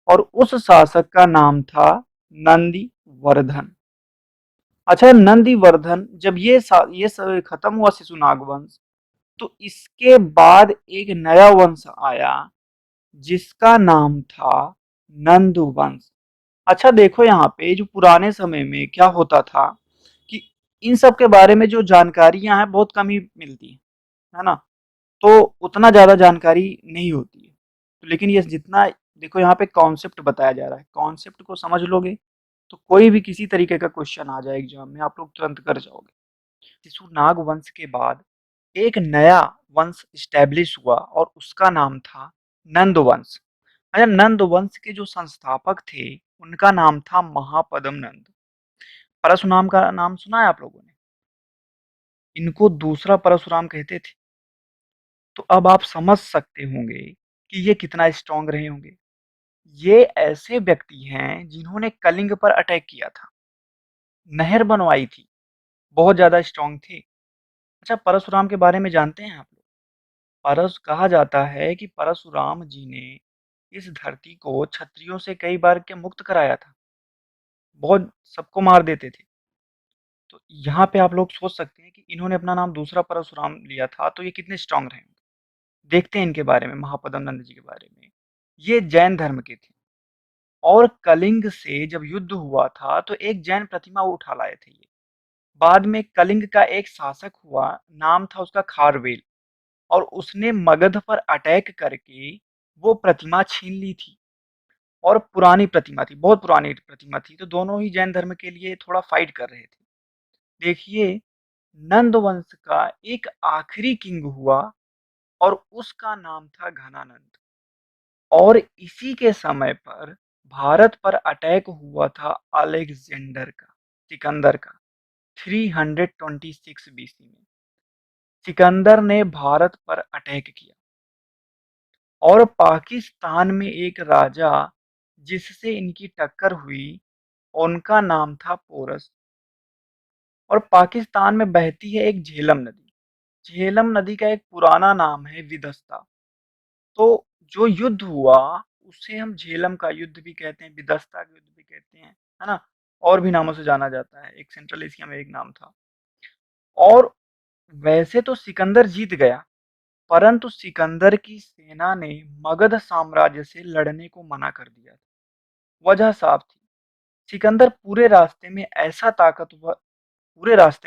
और उस शासक का नाम था नंदी वर्धन। अच्छा, नंदी वर्धन जब ये खत्म हुआ शिशुनाग वंश, तो इसके बाद एक नया वंश आया जिसका नाम था नंदु वंश। अच्छा देखो, यहाँ पे जो पुराने समय में क्या होता था कि इन सब के बारे में जो जानकारियां हैं बहुत कम ही मिलती है ना। तो उतना ज्यादा जानकारी नहीं होती है। तो लेकिन ये जितना देखो यहाँ पे कॉन्सेप्ट बताया जा रहा है, कॉन्सेप्ट को समझ लोगे तो कोई भी किसी तरीके का क्वेश्चन आ जाए एग्जाम में, आप लोग तुरंत कर जाओगे। शिशुनाग वंश के बाद एक नया वंश स्टैब्लिश हुआ और उसका नाम था नंद वंश। अच्छा, नंद वंश के जो संस्थापक थे उनका नाम था महापद्म नंद। परशुराम का नाम सुना है आप लोगों ने? इनको दूसरा परशुराम कहते थे। तो अब आप समझ सकते होंगे कि ये कितना स्ट्रांग रहे होंगे। ये ऐसे व्यक्ति हैं जिन्होंने कलिंग पर अटैक किया था, नहर बनवाई थी, बहुत ज्यादा स्ट्रांग थे। अच्छा, परशुराम के बारे में जानते हैं आप लोग? परस कहा जाता है कि परशुराम जी ने इस धरती को क्षत्रियों से कई बार के मुक्त कराया था, बहुत सबको मार देते थे। तो यहाँ पे आप लोग सोच सकते हैं कि इन्होंने अपना नाम दूसरा परशुराम लिया था, तो ये कितने स्ट्रांग रहे। देखते हैं इनके बारे में, महापद्म नंद जी के बारे में। ये जैन धर्म के थे और कलिंग से जब युद्ध हुआ था तो एक जैन प्रतिमा वो उठा लाए थे ये। बाद में कलिंग का एक शासक हुआ, नाम था उसका खारवेल, और उसने मगध पर अटैक करके वो प्रतिमा छीन ली थी। और पुरानी प्रतिमा थी, बहुत पुरानी प्रतिमा थी, तो दोनों ही जैन धर्म के लिए थोड़ा फाइट कर रहे थे। देखिए, नंद वंश का एक आखिरी किंग हुआ और उसका नाम था घनानंद। और इसी के समय पर भारत पर अटैक हुआ था अलेक्जेंडर का, सिकंदर का, 326 बीसी में सिकंदर ने भारत पर अटैक किया। और पाकिस्तान में एक राजा जिससे इनकी टक्कर हुई, उनका नाम था पोरस। और पाकिस्तान में बहती है एक झेलम नदी। झेलम नदी का एक पुराना नाम है विदस्ता। तो जो युद्ध हुआ उसे हम झेलम का युद्ध भी कहते हैं, विदस्ता का युद्ध भी कहते हैं, है ना? और भी नामों से जाना जाता है। एक सेंट्रल एशिया में एक नाम था। और वैसे तो सिकंदर जीत गया, परंतु सिकंदर की सेना ने मगध साम्राज्य से लड़ने को मना कर दिया था। वजह साफ थी, सिकंदर पूरे रास्ते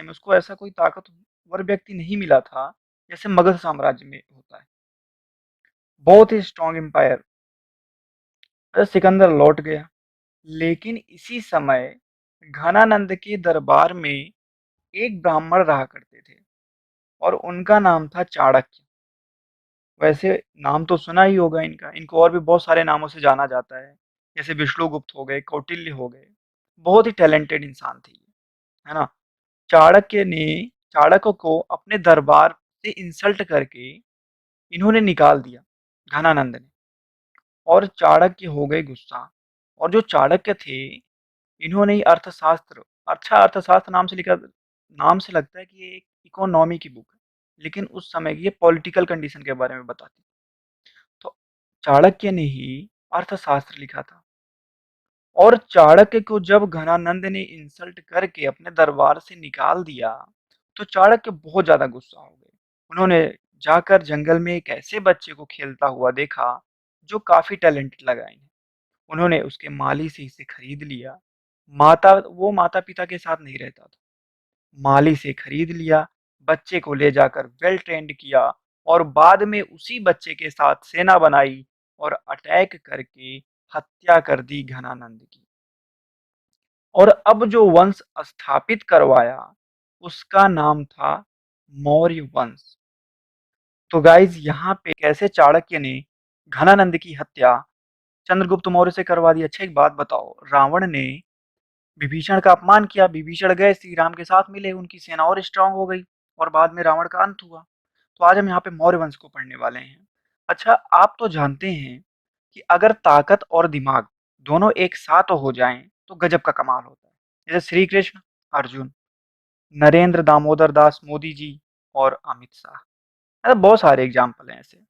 में उसको ऐसा कोई ताकतवर व्यक्ति नहीं मिला था जैसे मगध साम्राज्य में होता है। बहुत ही स्ट्रॉन्ग एम्पायर। सिकंदर लौट गया, लेकिन इसी समय घनानंद के दरबार में एक ब्राह्मण रहा करते थे और उनका नाम था चाणक्य। वैसे नाम तो सुना ही होगा इनका, इनको और भी बहुत सारे नामों से जाना जाता है, जैसे विष्णुगुप्त हो गए, कौटिल्य हो गए। बहुत ही टैलेंटेड इंसान थे ये, है ना? चाणक्य ने चाणक्य को अपने दरबार से इंसल्ट करके इन्होंने निकाल दिया, घनानंद ने। और चाणक्य हो गए गुस्सा। और जो चाणक्य थे, इन्होंने ही अर्थशास्त्र, अच्छा अर्थशास्त्र नाम से लगता है कि ये एक इकोनॉमी की बुक है, लेकिन उस समय की ये पॉलिटिकल कंडीशन के बारे में बताती। तो चाणक्य ने ही अर्थशास्त्र लिखा था। और चाणक्य को जब घनानंद ने इंसल्ट करके अपने दरबार से निकाल दिया, तो चाणक्य बहुत ज्यादा गुस्सा हो गए। उन्होंने जाकर जंगल में एक ऐसे बच्चे को खेलता हुआ देखा जो काफी टैलेंटेड लगा इन्हें। उन्होंने उसके माली से इसे खरीद लिया। वो माता पिता के साथ नहीं रहता था, माली से खरीद लिया, बच्चे को ले जाकर वेल ट्रेंड किया और बाद में उसी बच्चे के साथ सेना बनाई और अटैक करके हत्या कर दी घनानंद की। और अब जो वंश स्थापित करवाया उसका नाम था मौर्य वंश। तो गाइज यहाँ पे कैसे चाणक्य ने घनानंद की हत्या चंद्रगुप्त मौर्य से करवा दी। अच्छा एक बात बताओ, रावण ने विभीषण का अपमान किया, विभीषण गए श्री राम के साथ मिले, उनकी सेना और स्ट्रांग हो गई और बाद में रावण का अंत हुआ। तो आज हम यहाँ पे मौर्य वंश को पढ़ने वाले हैं। अच्छा आप तो जानते हैं कि अगर ताकत और दिमाग दोनों एक साथ हो जाएं तो गजब का कमाल होता है। जैसे श्री कृष्ण, अर्जुन, नरेंद्र दामोदर दास मोदी जी और अमित शाह, मतलब बहुत सारे एग्जाम्पल हैं ऐसे।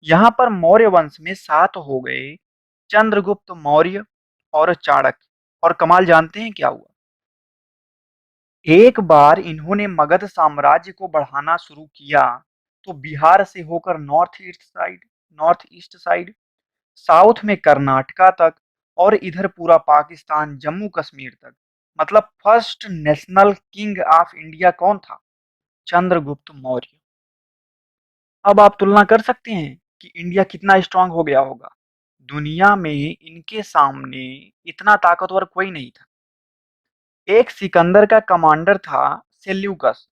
यहाँ पर मौर्य वंश में सात हो गए, चंद्रगुप्त मौर्य और चाणक्य। और कमाल जानते हैं क्या हुआ? एक बार इन्होंने मगध साम्राज्य को बढ़ाना शुरू किया तो बिहार से होकर नॉर्थ ईस्ट साइड, साउथ में कर्नाटका तक और इधर पूरा पाकिस्तान, जम्मू कश्मीर तक। मतलब first national king of India कौन था? चंद्रगुप्त मौर्य। अब आप तुलना कर सकते हैं कि इंडिया कितना स्ट्रांग हो गया होगा। दुनिया में इनके सामने इतना ताकतवर कोई नहीं था। एक सिकंदर का कमांडर था सेल्यूकस,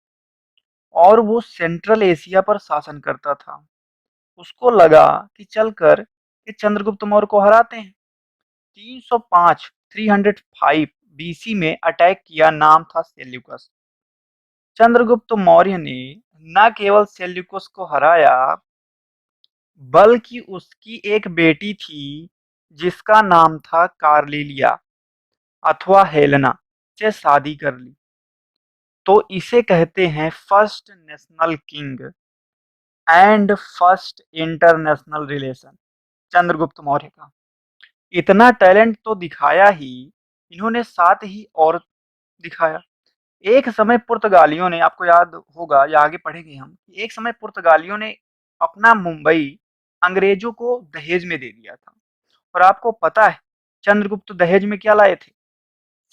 और वो सेंट्रल एशिया पर शासन करता था। उसको लगा कि चलकर ये चंद्रगुप्त मौर्य को हराते हैं। 305 305 बीसी में अटैक किया, नाम था सेल्यूकस। चंद्रगुप्त मौर्य ने न केवल सेल्यूकस को हराया, बल्कि उसकी एक बेटी थी जिसका नाम था कार्लिलिया अथवा हेलेना, से शादी कर ली। तो इसे कहते हैं first national king and first international relation, Chandragupta Maurya का। इतना टैलेंट तो दिखाया ही, इन्होंने साथ ही और दिखाया। एक समय पुर्तगालियों ने, आपको याद होगा या आगे पढ़ेंगे हम, एक समय पुर्तगालियों ने अपना मुंबई अंग्रेजों को दहेज में दे दिया था। और आपको पता है चंद्रगुप्त दहेज में क्या लाए थे?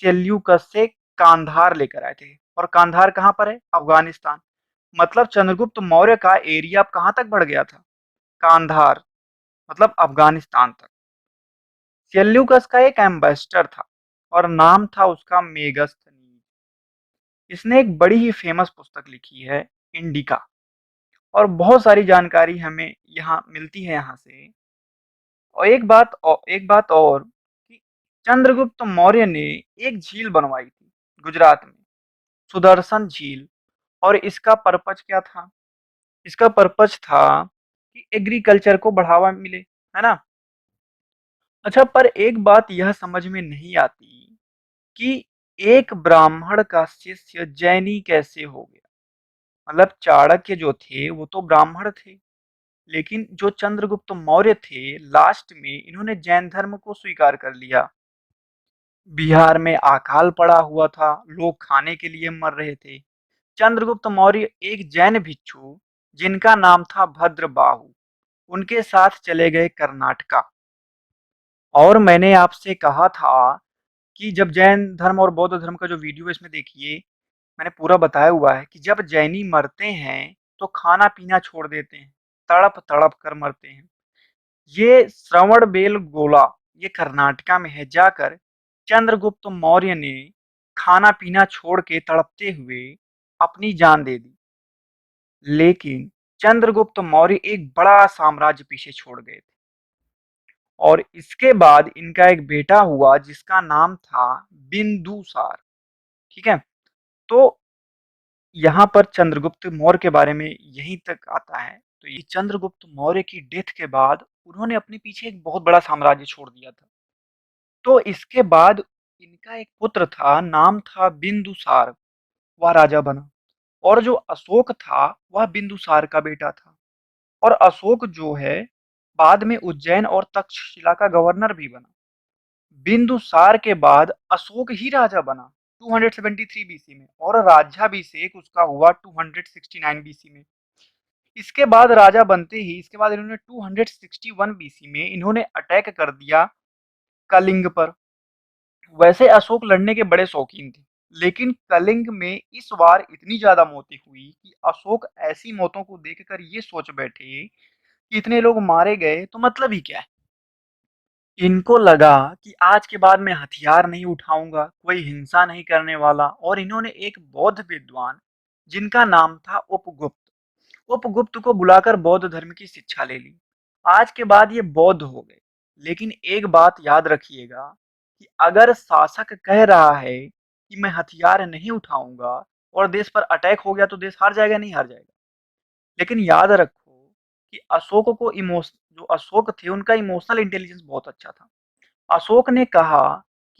सेल्यूकस से कांधार लेकर आए थे। और कांधार कहाँ पर है? अफगानिस्तान। मतलब चंद्रगुप्त मौर्य का एरिया अब कहाँ तक बढ़ गया था? कांधार, मतलब अफगानिस्तान तक। सेल्यूकस का एक एम्बेसडर था और नाम था उसका मेगस्थनीज। इसने एक बड़ी ही फेमस पुस्तक लिखी है, इंडिका। और बहुत सारी जानकारी हमें यहाँ मिलती है यहाँ से। और एक बात और कि चंद्रगुप्त मौर्य ने एक झील बनवाई थी गुजरात में, सुदर्शन झील। और इसका पर्पज क्या था? इसका पर्पज था कि एग्रीकल्चर को बढ़ावा मिले, है ना? अच्छा, पर एक बात यह समझ में नहीं आती कि एक ब्राह्मण का शिष्य जैनी कैसे हो गया? मतलब चाणक्य जो थे वो तो ब्राह्मण थे, लेकिन जो चंद्रगुप्त मौर्य थे लास्ट में इन्होंने जैन धर्म को स्वीकार कर लिया। बिहार में अकाल पड़ा हुआ था, लोग खाने के लिए मर रहे थे। चंद्रगुप्त मौर्य एक जैन भिक्षु जिनका नाम था भद्रबाहु, उनके साथ चले गए कर्नाटका। और मैंने आपसे कहा था कि जब जैन धर्म और बौद्ध धर्म का जो वीडियो है इसमें देखिए, मैंने पूरा बताया हुआ है कि जब जैनी मरते हैं तो खाना पीना छोड़ देते हैं, तड़प तड़प कर मरते हैं। ये श्रवणबेल गोला, ये कर्नाटका में है। जाकर चंद्रगुप्त मौर्य ने खाना पीना छोड़ के तड़पते हुए अपनी जान दे दी। लेकिन चंद्रगुप्त मौर्य एक बड़ा साम्राज्य पीछे छोड़ गए थे। और इसके बाद इनका एक बेटा हुआ जिसका नाम था बिंदुसार। ठीक है, तो यहाँ पर चंद्रगुप्त मौर्य के बारे में यहीं तक आता है। तो ये चंद्रगुप्त मौर्य की डेथ के बाद उन्होंने अपने पीछे एक बहुत बड़ा साम्राज्य छोड़ दिया था। तो इसके बाद इनका एक पुत्र था, नाम था बिंदुसार, वह राजा बना। और जो अशोक था वह बिंदुसार का बेटा था। और अशोक जो है बाद में उज्जैन और तक्षशिला का गवर्नर भी बना। बिंदुसार के बाद अशोक ही राजा बना 273 बीसी में, और राज्याभिषेक उसका हुआ 269 बीसी में। इसके बाद राजा बनते ही इसके बाद इन्होंने 261 बीसी में इन्होंने अटैक कर दिया कलिंग पर। वैसे अशोक लड़ने के बड़े शौकीन थे, लेकिन कलिंग में इस बार इतनी ज्यादा मौतें हुई कि अशोक ऐसी मौतों को देखकर ये सोच बैठे कि इतने लोग मारे गए तो मतलब ही क्या है। इनको लगा कि आज के बाद मैं हथियार नहीं उठाऊंगा, कोई हिंसा नहीं करने वाला। और इन्होंने एक बौद्ध विद्वान जिनका नाम था उपगुप्त को बुलाकर बौद्ध धर्म की शिक्षा ले ली। आज के बाद ये बौद्ध हो गए। लेकिन एक बात याद रखिएगा कि अगर शासक कह रहा है कि मैं हथियार नहीं उठाऊंगा और देश पर अटैक हो गया तो देश हार जाएगा? नहीं हार जाएगा। लेकिन याद रखो कि अशोक को इमोश जो अशोक थे उनका इमोशनल इंटेलिजेंस बहुत अच्छा था। अशोक ने कहा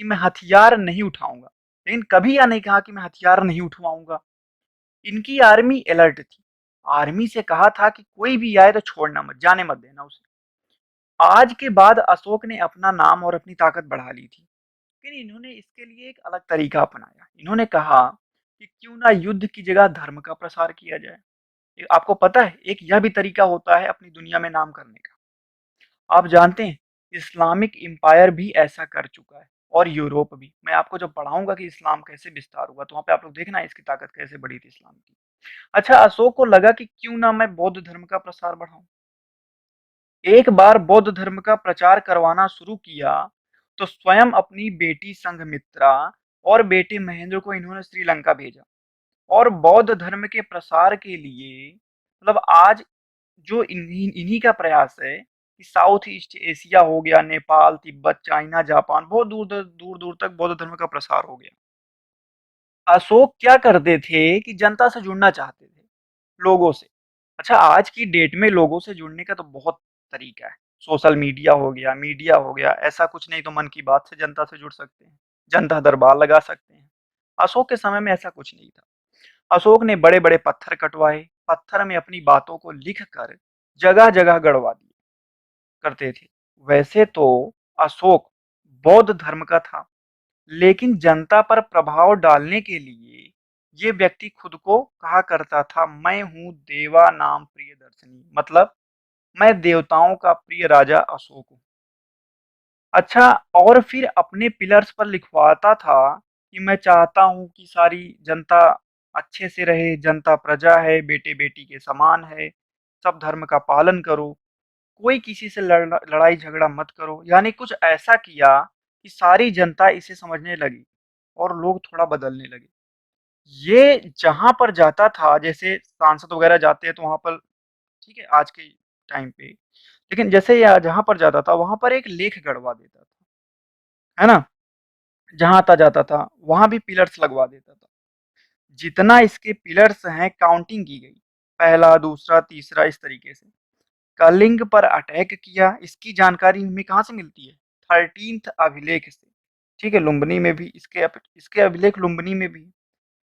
कि मैं हथियार नहीं उठाऊंगा, लेकिन कभी यह नहीं कहा कि मैं हथियार नहीं उठवाऊंगा। इनकी आर्मी अलर्ट थी। आर्मी से कहा था कि कोई भी आए तो छोड़ना मत, जाने मत देना उसे। आज के बाद अशोक ने अपना नाम और अपनी ताकत बढ़ा ली थी, लेकिन इन्होंने इसके लिए एक अलग तरीका अपनाया। इन्होंने कहा कि क्यों ना युद्ध की जगह धर्म का प्रसार किया जाए। आपको पता है एक यह भी तरीका होता है अपनी दुनिया में नाम करने का। आप जानते हैं इस्लामिक एम्पायर भी ऐसा कर चुका है, और यूरोप भी। मैं आपको जब पढ़ाऊंगा कि इस्लाम कैसे विस्तार हुआ तो वहां पे आप लोग देखना इसकी ताकत कैसे बढ़ी थी इस्लाम की। अच्छा, अशोक को लगा कि क्यों ना मैं बौद्ध धर्म का प्रसार बढ़ाऊं। एक बार बौद्ध धर्म का प्रचार करवाना शुरू किया तो स्वयं अपनी बेटी संघमित्रा और बेटे महेंद्र को इन्होंने श्रीलंका भेजा। और बौद्ध धर्म के प्रसार के लिए मतलब आज जो इन्हीं इन्हीं का प्रयास है कि साउथ ईस्ट एशिया हो गया, नेपाल, तिब्बत, चाइना, जापान, बहुत दूर दूर दूर दूर तक बौद्ध धर्म का प्रसार हो गया। अशोक क्या करते थे कि जनता से जुड़ना चाहते थे, लोगों से। अच्छा, आज की डेट में लोगों से जुड़ने का तो बहुत तरीका है। सोशल मीडिया हो गया, मीडिया हो गया, ऐसा कुछ नहीं तो मन की बात से जनता से जुड़ सकते हैं, जनता दरबार लगा सकते हैं। अशोक के समय में ऐसा कुछ नहीं था। अशोक ने बड़े बड़े पत्थर कटवाए, पत्थर में अपनी बातों को लिख कर जगह जगह गड़वा दिए करते थे। वैसे तो अशोक बौद्ध धर्म का था, लेकिन जनता पर प्रभाव डालने के लिए ये व्यक्ति खुद को कहा करता था, मैं हूँ देवा नाम प्रिय दर्शनी, मतलब मैं देवताओं का प्रिय राजा अशोक हूँ। अच्छा, और फिर अपने पिलर्स पर लिखवाता था कि मैं चाहता हूँ कि सारी जनता अच्छे से रहे, जनता प्रजा है, बेटे बेटी के समान है, सब धर्म का पालन करो, कोई किसी से लड़ाई झगड़ा मत करो। यानी कुछ ऐसा किया कि सारी जनता इसे समझने लगी और लोग थोड़ा बदलने लगे। ये जहां पर जाता था, जैसे सांसद वगैरह जाते हैं तो वहां पर, ठीक है आज के टाइम पे, लेकिन जैसे या जहाँ पर जाता था वहाँ पर एक लेख गड़वा देता था, है ना? जहाँ आता जाता था वहाँ भी पिलर्स लगवा देता था। जितना इसके पिलर्स हैं काउंटिंग की गई, पहला, दूसरा, तीसरा इस तरीके से। कलिंग पर अटैक किया, इसकी जानकारी हमें कहाँ से मिलती है? 13th अभिलेख से। ठीक है, लुम्बिनी में भी इसके अभिलेख लुम्बिनी में भी।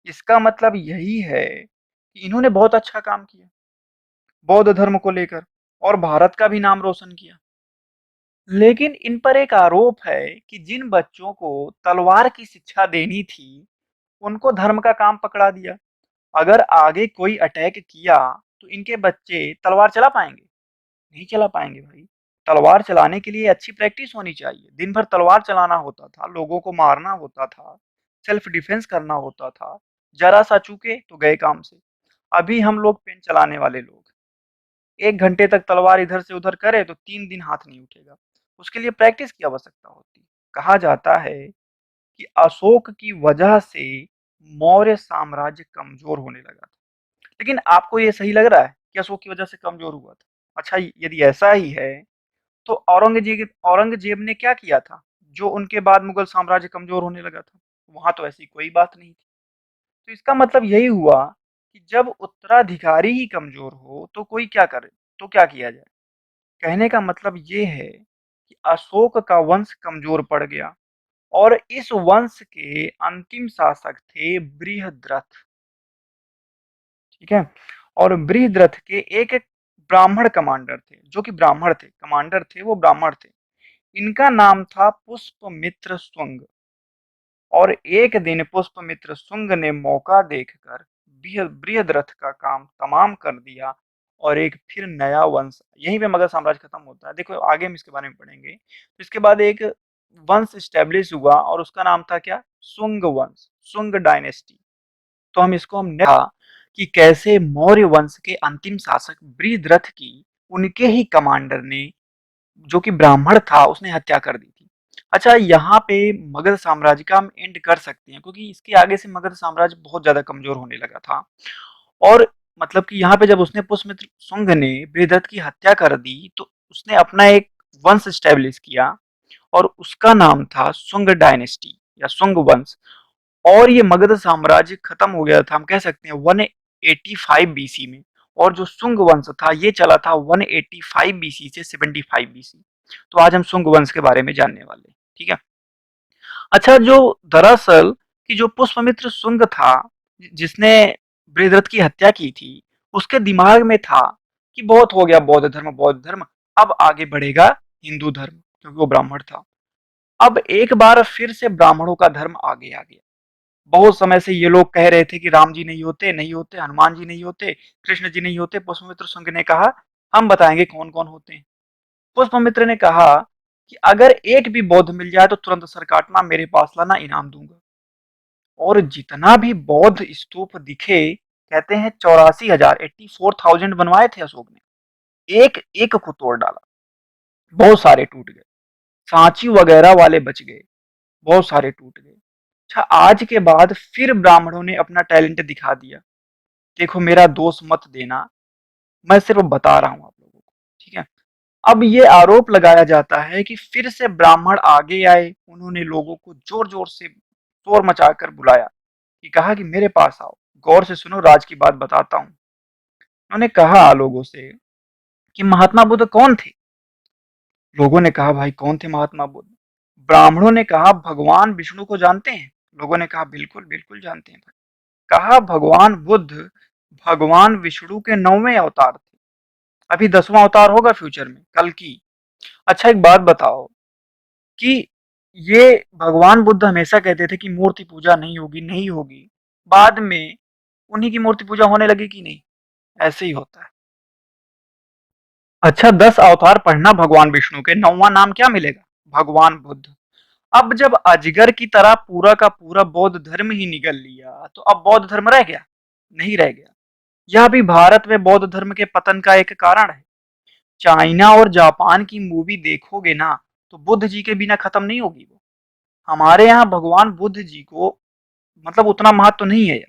इसका मतलब यही है कि इन्होंने बहुत अच्छा काम किया बौद्ध धर्म को लेकर और भारत का भी नाम रोशन किया। लेकिन इन पर एक आरोप है कि जिन बच्चों को तलवार की शिक्षा देनी थी, उनको धर्म का काम पकड़ा दिया। अगर आगे कोई अटैक किया तो इनके बच्चे तलवार चला पाएंगे? नहीं चला पाएंगे भाई। तलवार चलाने के लिए अच्छी प्रैक्टिस होनी चाहिए। दिन भर तलवार चलाना होता था, लोगों को मारना होता था, सेल्फ डिफेंस करना होता था। जरा सा चूके तो गए काम से। अभी हम लोग पेन चलाने वाले लोग 1 घंटे तक तलवार इधर से उधर करे तो 3 दिन हाथ नहीं उठेगा। उसके लिए प्रैक्टिस की आवश्यकता होती है। कहा जाता है कि अशोक की वजह से मौर्य साम्राज्य कमजोर होने लगा था। लेकिन आपको ये सही लग रहा है कि अशोक की वजह से कमजोर हुआ था? अच्छा, यदि ऐसा ही है तो औरंगजेब ने क्या किया था जो उनके बाद मुगल साम्राज्य कमजोर होने लगा था? वहां तो ऐसी कोई बात नहीं थी। तो इसका मतलब यही हुआ कि जब उत्तराधिकारी ही कमजोर हो तो कोई क्या करे, तो क्या किया जाए? कहने का मतलब ये है कि अशोक का वंश कमजोर पड़ गया और इस वंश के अंतिम शासक थे बृहद्रथ। ठीक है, और बृहद्रथ के एक ब्राह्मण कमांडर थे, जो कि ब्राह्मण थे, कमांडर थे वो ब्राह्मण थे। इनका नाम था पुष्पमित्र शुंग। और एक दिन पुष्पमित्र शुंग ने मौका देखकर बृहद्रथ का काम तमाम कर दिया और एक फिर नया वंश, यहीं पे मगध साम्राज्य खत्म होता है। देखो आगे हम इसके बारे में पढ़ेंगे। तो इसके बाद एक वंश स्टेब्लिश हुआ और उसका नाम था क्या? शुंग वंश, शुंग डायनेस्टी। तो हमने देखा कि कैसे मौर्य वंश के अंतिम शासक बृहद्रथ की उनके ही कमांडर ने, जो कि ब्राह्मण था, उसने हत्या कर दी थी। अच्छा, यहाँ पे मगध साम्राज्य का हम एंड कर सकते हैं क्योंकि इसके आगे से मगध साम्राज्य बहुत ज्यादा कमजोर होने लगा था। और मतलब कि यहाँ पे जब उसने पुष्यमित्र शुंग ने बृहद्रथ की हत्या कर दी तो उसने अपना एक वंश स्टैब्लिश किया और उसका नाम था शुंग डायनेस्टी या शुंग वंश। और ये मगध साम्राज्य खत्म हो गया था, हम कह सकते हैं 185 बीसी में। और जो शुंग वंश था ये चला था 185 बीसी से 75 बीसी। तो आज हम शुंग वंश के बारे में जानने वाले हैं। ठीक है। अच्छा, जो दरअसल कि जो पुष्पमित्र शुंग था, जिसने बृहद्रथ की हत्या की थी, उसके दिमाग में था कि बहुत हो गया बौद्ध धर्म, बौद्ध धर्म, अब आगे बढ़ेगा हिंदू धर्म, क्योंकि वो ब्राह्मण था। अब एक बार फिर से ब्राह्मणों का धर्म आगे आ गया। बहुत समय से ये लोग कह रहे थे कि राम जी नहीं होते, नहीं होते, हनुमान जी नहीं होते, कृष्ण जी नहीं होते। पुष्पमित्र शुंग ने कहा हम बताएंगे कौन कौन होते हैं। पुष्पमित्र ने कहा कि अगर एक भी बौद्ध मिल जाए तो तुरंत सर काटना, मेरे पास लाना, इनाम दूंगा। और जितना भी बौद्ध स्तूप दिखे, कहते हैं 84,000, 84,000 बनवाए थे अशोक ने, एक एक को तोड़ डाला। बहुत सारे टूट गए, सांची वगैरह वाले बच गए, बहुत सारे टूट गए। अच्छा, आज के बाद फिर ब्राह्मणों ने अपना टैलेंट दिखा दिया। देखो, मेरा दोष मत देना, मैं सिर्फ बता रहा हूं आप लोगों को। ठीक है। अब ये आरोप लगाया जाता है कि फिर से ब्राह्मण आगे आए, उन्होंने लोगों को जोर जोर से शोर मचाकर बुलाया कि कहा कि मेरे पास आओ, गौर से सुनो, राज की बात बताता हूँ। उन्होंने कहा लोगों से कि महात्मा बुद्ध कौन थे? लोगों ने कहा भाई कौन थे महात्मा बुद्ध? ब्राह्मणों ने कहा भगवान विष्णु को जानते हैं? लोगों ने कहा बिल्कुल बिल्कुल जानते हैं भाई। कहा भगवान बुद्ध भगवान विष्णु के 9वें अवतार थे। अभी 10वां अवतार होगा फ्यूचर में, कल की। अच्छा, एक बात बताओ कि ये भगवान बुद्ध हमेशा कहते थे कि मूर्ति पूजा नहीं होगी, नहीं होगी। बाद में उन्हीं की मूर्ति पूजा होने लगी कि नहीं? ऐसे ही होता है। अच्छा, 10 अवतार पढ़ना भगवान विष्णु के, 9वां नाम क्या मिलेगा? भगवान बुद्ध। अब जब अजगर की तरह पूरा का पूरा बौद्ध धर्म ही निगल लिया तो अब बौद्ध धर्म रह गया? नहीं रह गया। यह भी भारत में बौद्ध धर्म के पतन का एक कारण है। चाइना और जापान की मूवी देखोगे ना तो बुद्ध जी के बिना खत्म नहीं होगी वो। हमारे यहाँ भगवान बुद्ध जी को मतलब उतना महत्व तो नहीं है।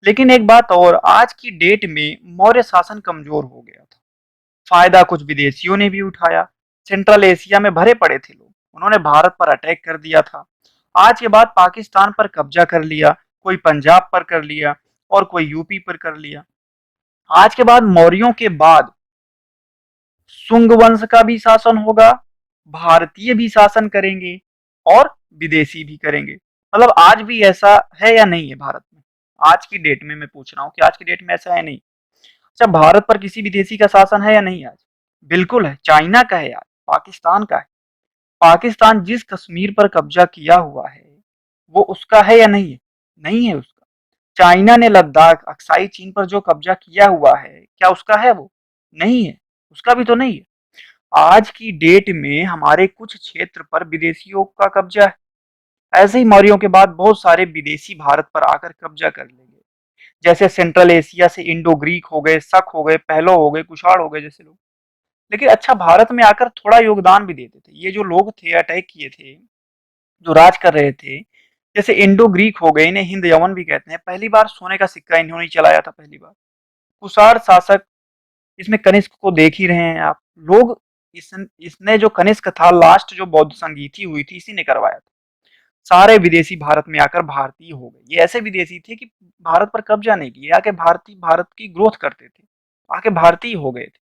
लेकिन एक बात और, आज की डेट में मौर्य शासन कमजोर हो गया था। फायदा कुछ विदेशियों ने भी उठाया। सेंट्रल एशिया में भरे पड़े थे लोग, उन्होंने भारत पर अटैक कर दिया था। आज के बाद पाकिस्तान पर कब्जा कर लिया, कोई पंजाब पर कर लिया और कोई यूपी पर कर लिया। आज के बाद मौर्यों के बाद शुंग वंश का भी शासन होगा, भारतीय भी शासन करेंगे और विदेशी भी करेंगे। मतलब आज भी ऐसा है या नहीं है भारत में? आज की डेट में मैं पूछ रहा हूँ कि आज की डेट में ऐसा है नहीं? अच्छा, भारत पर किसी विदेशी का शासन है या नहीं आज? बिल्कुल है, चाइना का है यार, पाकिस्तान का है। पाकिस्तान जिस कश्मीर पर कब्जा किया हुआ है, वो उसका है या नहीं है? नहीं है उसका। चाइना ने लद्दाख, अक्साई चीन पर जो कब्जा किया हुआ है, क्या उसका है वो? नहीं है, उसका भी तो नहीं है। आज की डेट में हमारे कुछ क्षेत्र पर विदेशियों का कब्जा है। ऐसे ही मौर्यों के बाद बहुत सारे विदेशी भारत पर आकर कब्जा कर लेंगे। जैसे सेंट्रल एशिया से इंडो ग्रीक हो गए, शक हो गए, पहलो हो गए, कुषाण हो गए जैसे लोग। लेकिन अच्छा, भारत में आकर थोड़ा योगदान भी देते थे। ये जो लोग थे, अटैक किए थे, जो राज कर रहे थे, जैसे इंडो ग्रीक हो गए, इन्हें हिंद यवन भी कहते हैं। पहली बार सोने का सिक्का इन्होंने ही चलाया था, पहली बार। कुषाण शासक, इसमें कनिष्क को देख ही रहे हैं आप लोग। इसने जो कनिष्क था, लास्ट जो बौद्ध संगीति हुई थी, इसी ने करवाया था। सारे विदेशी भारत में आकर भारतीय हो गए। ये ऐसे विदेशी थे कि भारत पर कब्जा नहीं किए, आके भारतीय भारत की ग्रोथ करते थे, आके भारतीय हो गए थे।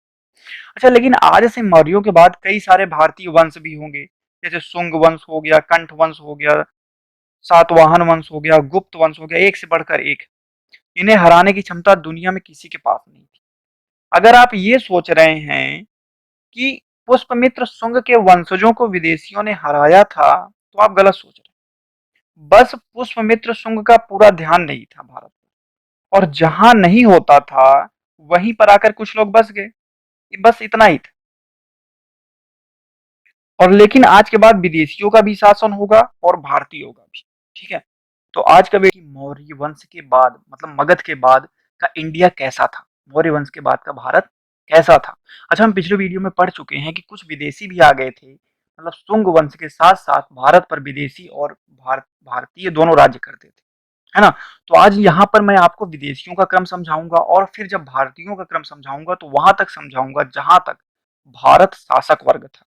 अच्छा, लेकिन आज से मौर्यों के बाद कई सारे भारतीय वंश भी होंगे। जैसे शुंग वंश हो गया, कंठ वंश हो गया, सातवाहन वंश हो गया, गुप्त वंश हो गया, एक से बढ़कर एक। इन्हें हराने की क्षमता दुनिया में किसी के पास नहीं थी। अगर आप ये सोच रहे हैं कि पुष्पमित्र शुंग के वंशजों को विदेशियों ने हराया था, तो आप गलत सोच रहे हैं। बस पुष्पमित्र शुंग का पूरा ध्यान नहीं था भारत पर, और जहां नहीं होता था वहीं पर आकर कुछ लोग बस गए। बस इतना ही था। और लेकिन आज के बाद विदेशियों का भी शासन होगा और भारतीयों का भी। ठीक है? तो आज का वीडियो मौर्य वंश के बाद, मतलब मगध के बाद का इंडिया कैसा था, मौर्य वंश के बाद का भारत कैसा था। अच्छा, हम पिछले वीडियो में पढ़ चुके हैं कि कुछ विदेशी भी आ गए थे, मतलब शुंग वंश के साथ साथ भारत पर विदेशी और भारतीय दोनों राज्य करते थे, है ना। तो आज यहाँ पर मैं आपको विदेशियों का क्रम समझाऊंगा, और फिर जब भारतीयों का क्रम समझाऊंगा तो वहां तक समझाऊंगा जहां तक भारत शासक वर्ग था।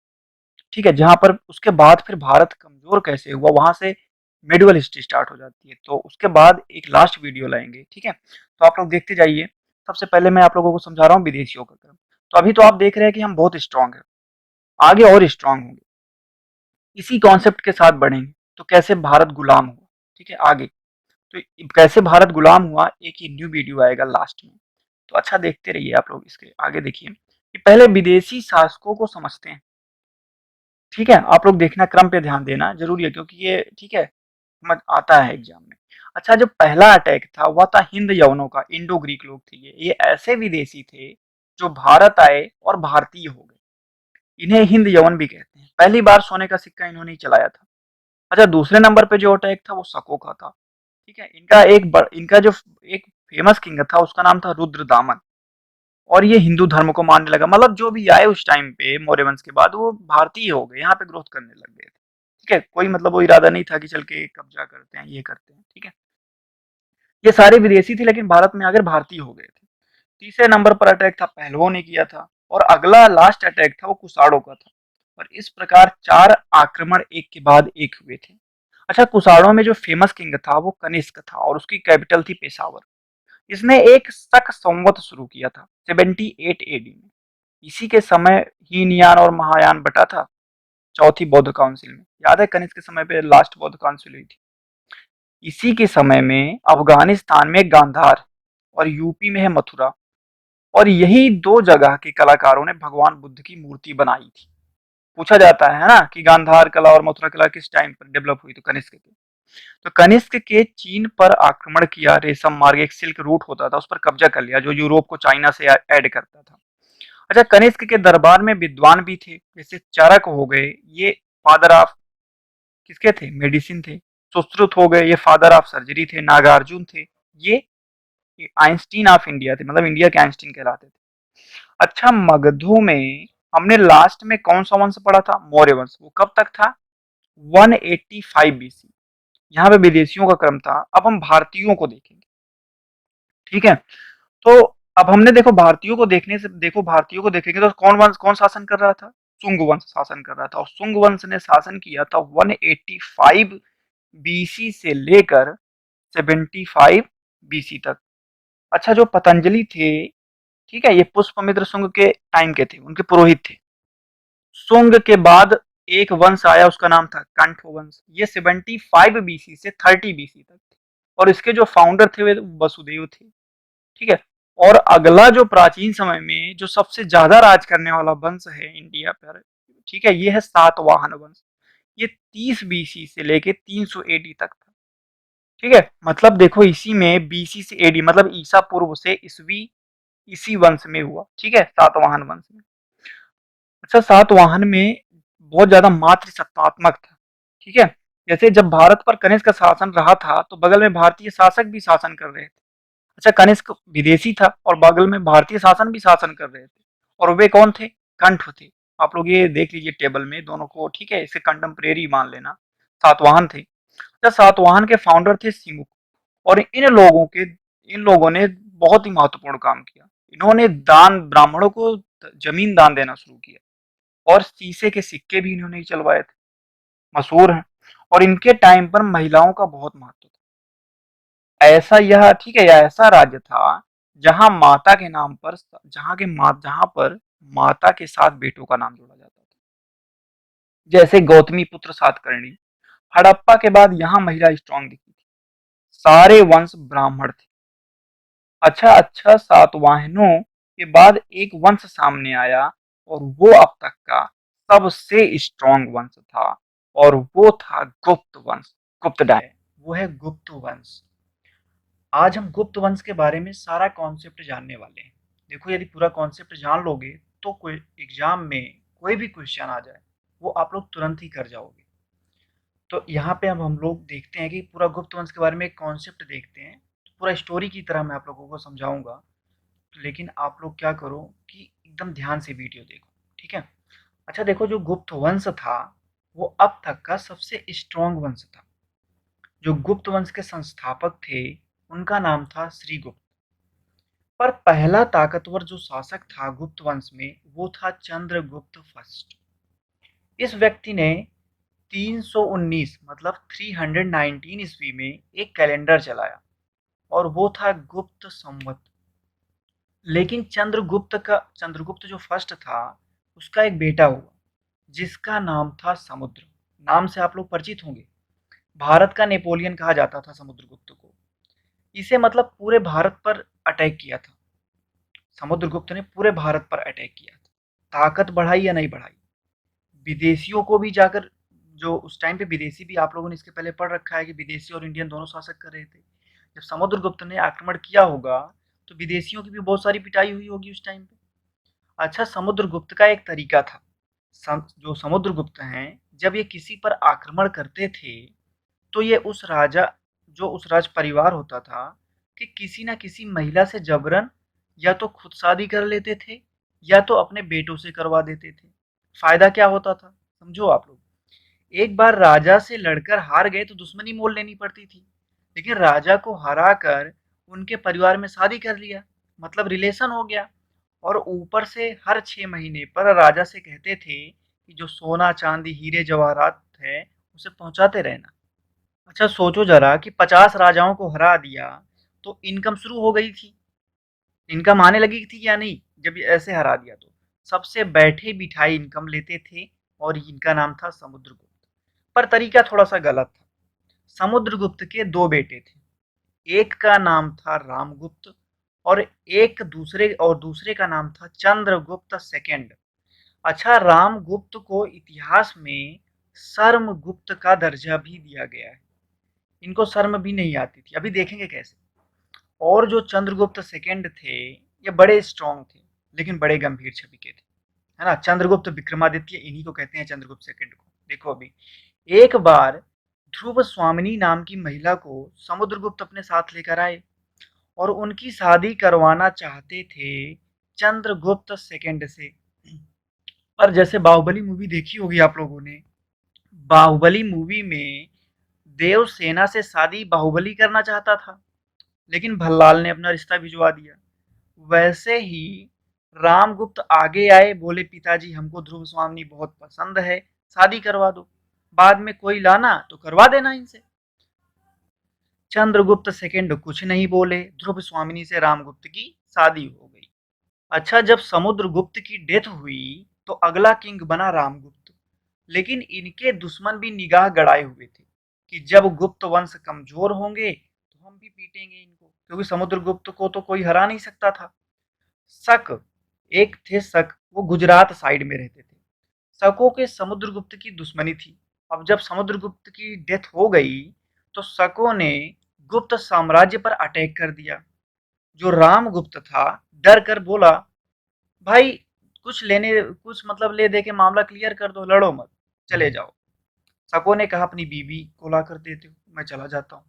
ठीक है, जहां पर उसके बाद फिर भारत कमजोर कैसे हुआ, वहां से मिडवल हिस्ट्री स्टार्ट हो जाती है। तो उसके बाद एक लास्ट वीडियो लाएंगे। ठीक है, तो आप लोग देखते जाइए। सबसे पहले मैं आप लोगों को समझा रहा हूँ विदेशियों का क्रम। तो अभी तो आप देख रहे हैं कि हम बहुत स्ट्रांग है, आगे और स्ट्रांग होंगे, इसी कॉन्सेप्ट के साथ बढ़ेंगे। तो कैसे भारत गुलाम हुआ, ठीक है, आगे। तो कैसे भारत गुलाम हुआ, एक ये न्यू वीडियो आएगा लास्ट में। तो अच्छा, देखते रहिए आप लोग, इसके आगे देखिए कि पहले विदेशी शासकों को समझते हैं। ठीक है, आप लोग देखना, क्रम पे ध्यान देना जरूरी है, क्योंकि ये, ठीक है, समझ आता है एग्जाम में। अच्छा, जो पहला अटैक था वह था हिंद यवनों का। इंडो ग्रीक लोग थे ये ऐसे विदेशी थे जो भारत आए और भारतीय हो गए। इन्हें हिंद यवन भी कहते हैं। पहली बार सोने का सिक्का इन्होंने ही चलाया था। अच्छा, दूसरे नंबर पे जो अटैक था वो शकों का था। ठीक है, इनका जो एक फेमस किंग था उसका नाम था रुद्रदामन, और ये हिंदू धर्म को मानने लगा। मतलब जो भी आए उस टाइम पे मौर्य वंश के बाद, वो भारतीय हो गए, यहाँ पे ग्रोथ करने लग गए थे। ठीक है, कोई मतलब वो इरादा नहीं था कि चल के कब्जा करते हैं, ये करते हैं। ठीक है, ये सारे विदेशी थे लेकिन भारत में आकर भारतीय हो गए थे। तीसरे नंबर पर अटैक था पहलवों ने किया था, और अगला लास्ट अटैक था वो कुषाणों का था। और इस प्रकार 4 आक्रमण एक के बाद एक हुए थे। अच्छा, कुषाणों में जो फेमस किंग था वो कनिष्क था, और उसकी कैपिटल थी पेशावर। इसने एक शक संवत शुरू किया था 78 एडी में। इसी के समय हीनयान और महायान बटा था, चौथी बौद्ध काउंसिल में। याद है, कनिष्क के समय पे लास्ट बौद्ध काउंसिल हुई थी। इसी के समय में अफगानिस्तान में गांधार और यूपी में है मथुरा, और यही दो जगह के कलाकारों ने भगवान बुद्ध की मूर्ति बनाई थी। पूछा जाता है ना कि गांधार कला और मथुरा कला किस टाइम पर डेवलप हुई, तो कनिष्क के। तो कनिष्क के चीन पर आक्रमण किया, रेशम मार्ग एक सिल्क रूट होता था उस पर कब्जा कर लिया, जो यूरोप को चाइना से ऐड करता था। अच्छा, कनिष्क के दरबार में विद्वान भी थे, जैसे चरक हो गए, ये फादर ऑफ किसके थे, मेडिसिन थे। सुश्रुत हो गए, ये फादर ऑफ सर्जरी थे। नागार्जुन थे, ये आइंस्टीन ऑफ इंडिया थे, मतलब इंडिया के आइंस्टीन कहलाते थे। अच्छा, मगधों में हमने लास्ट में कौन सा वंश पढ़ा था, मौर्य वंश। वो कब तक था, 185 बीसी। यहाँ पे विदेशियों का क्रम था। अब हम भारतीयों को देखेंगे। ठीक है, तो अब हमने देखो भारतीयों को देखने से देखो भारतीयों को देखेंगे तो कौन शासन कर रहा था? सुंग वंश शासन कर रहा था, और सुंग वंश ने शासन किया था 185 बीसी से लेकर 75 बीसी तक। अच्छा, जो पतंजलि थे, ठीक है, ये पुष्पमित्र शुंग के टाइम के थे, उनके पुरोहित थे। शुंग के बाद एक वंश आया, उसका नाम था कंठ वंश। ये 75 बीसी से 30 बीसी तक थे, और इसके जो फाउंडर थे वे वसुदेव थे। ठीक है। और अगला जो प्राचीन समय में जो सबसे ज्यादा राज करने वाला वंश है इंडिया पर, ठीक है, ये है सातवाहन वंश। ये 30 बीसी से लेके 300 एडी तक था। ठीक है, मतलब देखो इसी में बीसी से एडी मतलब ईसा पूर्व से ईसवी, इसी वंश में हुआ। ठीक है, सातवाहन वंश में। अच्छा, सातवाहन में बहुत ज्यादा मातृ सत्तात्मक था। ठीक है, जैसे जब भारत पर कनिष्क का शासन रहा था तो बगल में भारतीय शासक भी शासन कर रहे थे। अच्छा, कनिष्क विदेशी था और बगल में भारतीय शासन भी शासन कर रहे थे, और वे कौन थे? कंठ थे। आप लोग ये देख लीजिए टेबल में दोनों को, ठीक है, इसे कंटेम्परेरी मान लेना। सातवाहन थे। अच्छा, सातवाहन के फाउंडर थे सिमुक, और इन लोगों ने बहुत ही महत्वपूर्ण काम किया। इन्होंने दान, ब्राह्मणों को जमीन दान देना शुरू किया, और शीशे के सिक्के भी इन्होंने ही चलवाए थे, मशहूर हैं। और इनके टाइम पर महिलाओं का बहुत महत्व था। ऐसा यह, ठीक है, यह ऐसा राज्य था जहां माता के नाम पर, जहां पर माता के साथ बेटों का नाम जोड़ा जाता था, जैसे गौतमी पुत्र सातकर्णी। हड़प्पा के बाद यहाँ महिला स्ट्रांग दिखी थी। सारे वंश ब्राह्मण थे। अच्छा, सातवाहनों के बाद एक वंश सामने आया, और वो अब तक का सबसे स्ट्रांग वंश था, और वो था गुप्त वंश। गुप्त डाय वो है गुप्त वंश। आज हम गुप्त वंश के बारे में सारा कॉन्सेप्ट जानने वाले हैं। देखो, यदि पूरा कॉन्सेप्ट जान लोगे तो कोई एग्जाम में कोई भी क्वेश्चन आ जाए वो आप लोग तुरंत ही कर जाओगे। तो यहाँ पे अब हम लोग देखते हैं कि पूरा गुप्त वंश के बारे में एक कॉन्सेप्ट देखते हैं। तो पूरा स्टोरी की तरह मैं आप लोगों को समझाऊंगा, लेकिन आप लोग क्या करो कि एकदम ध्यान से वीडियो देखो। ठीक है। अच्छा, देखो, जो गुप्त वंश था वो अब तक का सबसे स्ट्रॉन्ग वंश था। जो गुप्त वंश के संस्थापक थे उनका नाम था श्रीगुप्त। पर पहला ताकतवर जो शासक था गुप्त वंश में वो था चंद्रगुप्त फर्स्ट। इस व्यक्ति ने 319 मतलब 319 ईस्वी में एक कैलेंडर चलाया, और वो था गुप्त संवत। लेकिन चंद्रगुप्त जो फर्स्ट था उसका एक बेटा हुआ जिसका नाम था समुद्र। नाम से आप लोग परिचित होंगे। भारत का नेपोलियन कहा जाता था समुद्रगुप्त को। इसे मतलब पूरे भारत पर अटैक किया था। समुद्रगुप्त ने पूरे भारत पर अटैक किया था। ताकत बढ़ाई या नहीं बढ़ाई, विदेशियों को भी जाकर, जो उस टाइम पे विदेशी भी, आप लोगों ने इसके पहले पढ़ रखा है कि विदेशी और इंडियन दोनों शासक कर रहे थे। जब समुद्रगुप्त ने आक्रमण किया होगा तो विदेशियों की भी बहुत सारी पिटाई हुई होगी उस टाइम पे। अच्छा, समुद्रगुप्त का एक तरीका था। जो समुद्रगुप्त हैं, जब ये किसी पर आक्रमण करते थे तो ये उस राजा जो उस राज परिवार होता था कि किसी ना किसी महिला से जबरन या तो खुद शादी कर लेते थे या तो अपने बेटों से करवा देते थे। फायदा क्या होता था समझो आप लोग। एक बार राजा से लड़कर हार गए तो दुश्मनी मोल लेनी पड़ती थी, लेकिन राजा को हरा कर उनके परिवार में शादी कर लिया, मतलब रिलेशन हो गया। और ऊपर से हर 6 महीने पर राजा से कहते थे कि जो सोना चांदी हीरे जवाहरात है उसे पहुंचाते रहना। अच्छा, सोचो जरा कि 50 राजाओं को हरा दिया तो इनकम शुरू हो गई थी। इनकम आने लगी थी या नहीं? जब ये ऐसे हरा दिया तो सबसे बैठे बिठाई इनकम लेते थे, और इनका नाम था समुद्रगुप्त। पर तरीका थोड़ा सा गलत था। समुद्रगुप्त के दो बेटे थे। एक का नाम था रामगुप्त, और दूसरे का नाम था चंद्रगुप्त सेकेंड। अच्छा, रामगुप्त को इतिहास में सर्मगुप्त का दर्जा भी दिया गया है। इनको शर्म भी नहीं आती थी, अभी देखेंगे कैसे। और जो चंद्रगुप्त सेकेंड थे ये बड़े स्ट्रांग थे, लेकिन बड़े गंभीर छवि के थे, है ना। चंद्रगुप्त विक्रमादित्य इन्हीं को कहते हैं, चंद्रगुप्त सेकेंड को। देखो अभी, एक बार ध्रुव स्वामिनी नाम की महिला को समुद्रगुप्त अपने साथ लेकर आए, और उनकी शादी करवाना चाहते थे चंद्रगुप्त सेकेंड से। पर जैसे बाहुबली मूवी देखी होगी आप लोगों ने, बाहुबली मूवी में देवसेना से शादी बाहुबली करना चाहता था, लेकिन भल्लाल ने अपना रिश्ता भिजवा दिया। वैसे ही रामगुप्त आगे आए, बोले पिताजी हमको ध्रुव स्वामिनी बहुत पसंद है, शादी करवा दो, बाद में कोई लाना तो करवा देना इनसे। चंद्रगुप्त सेकंड कुछ नहीं बोले, ध्रुव स्वामिनी से रामगुप्त की शादी हो गई। अच्छा, जब समुद्रगुप्त की डेथ हुई तो अगला किंग बना रामगुप्त, लेकिन इनके दुश्मन भी निगाह गड़ाए हुए थे कि जब गुप्त वंश कमजोर होंगे तो हम भी पीटेंगे इनको, क्योंकि समुद्रगुप्त को तो कोई हरा नहीं सकता था। शक, एक थे शक, वो गुजरात साइड में रहते थे। शकों के समुद्रगुप्त की दुश्मनी थी। अब जब समुद्रगुप्त की डेथ हो गई तो शकों ने गुप्त साम्राज्य पर अटैक कर दिया। जो रामगुप्त था डर कर बोला, भाई कुछ मतलब ले दे के मामला क्लियर कर दो, लड़ो मत, चले जाओ। शकों ने कहा अपनी बीवी को ला कर देते हो, मैं चला जाता हूँ।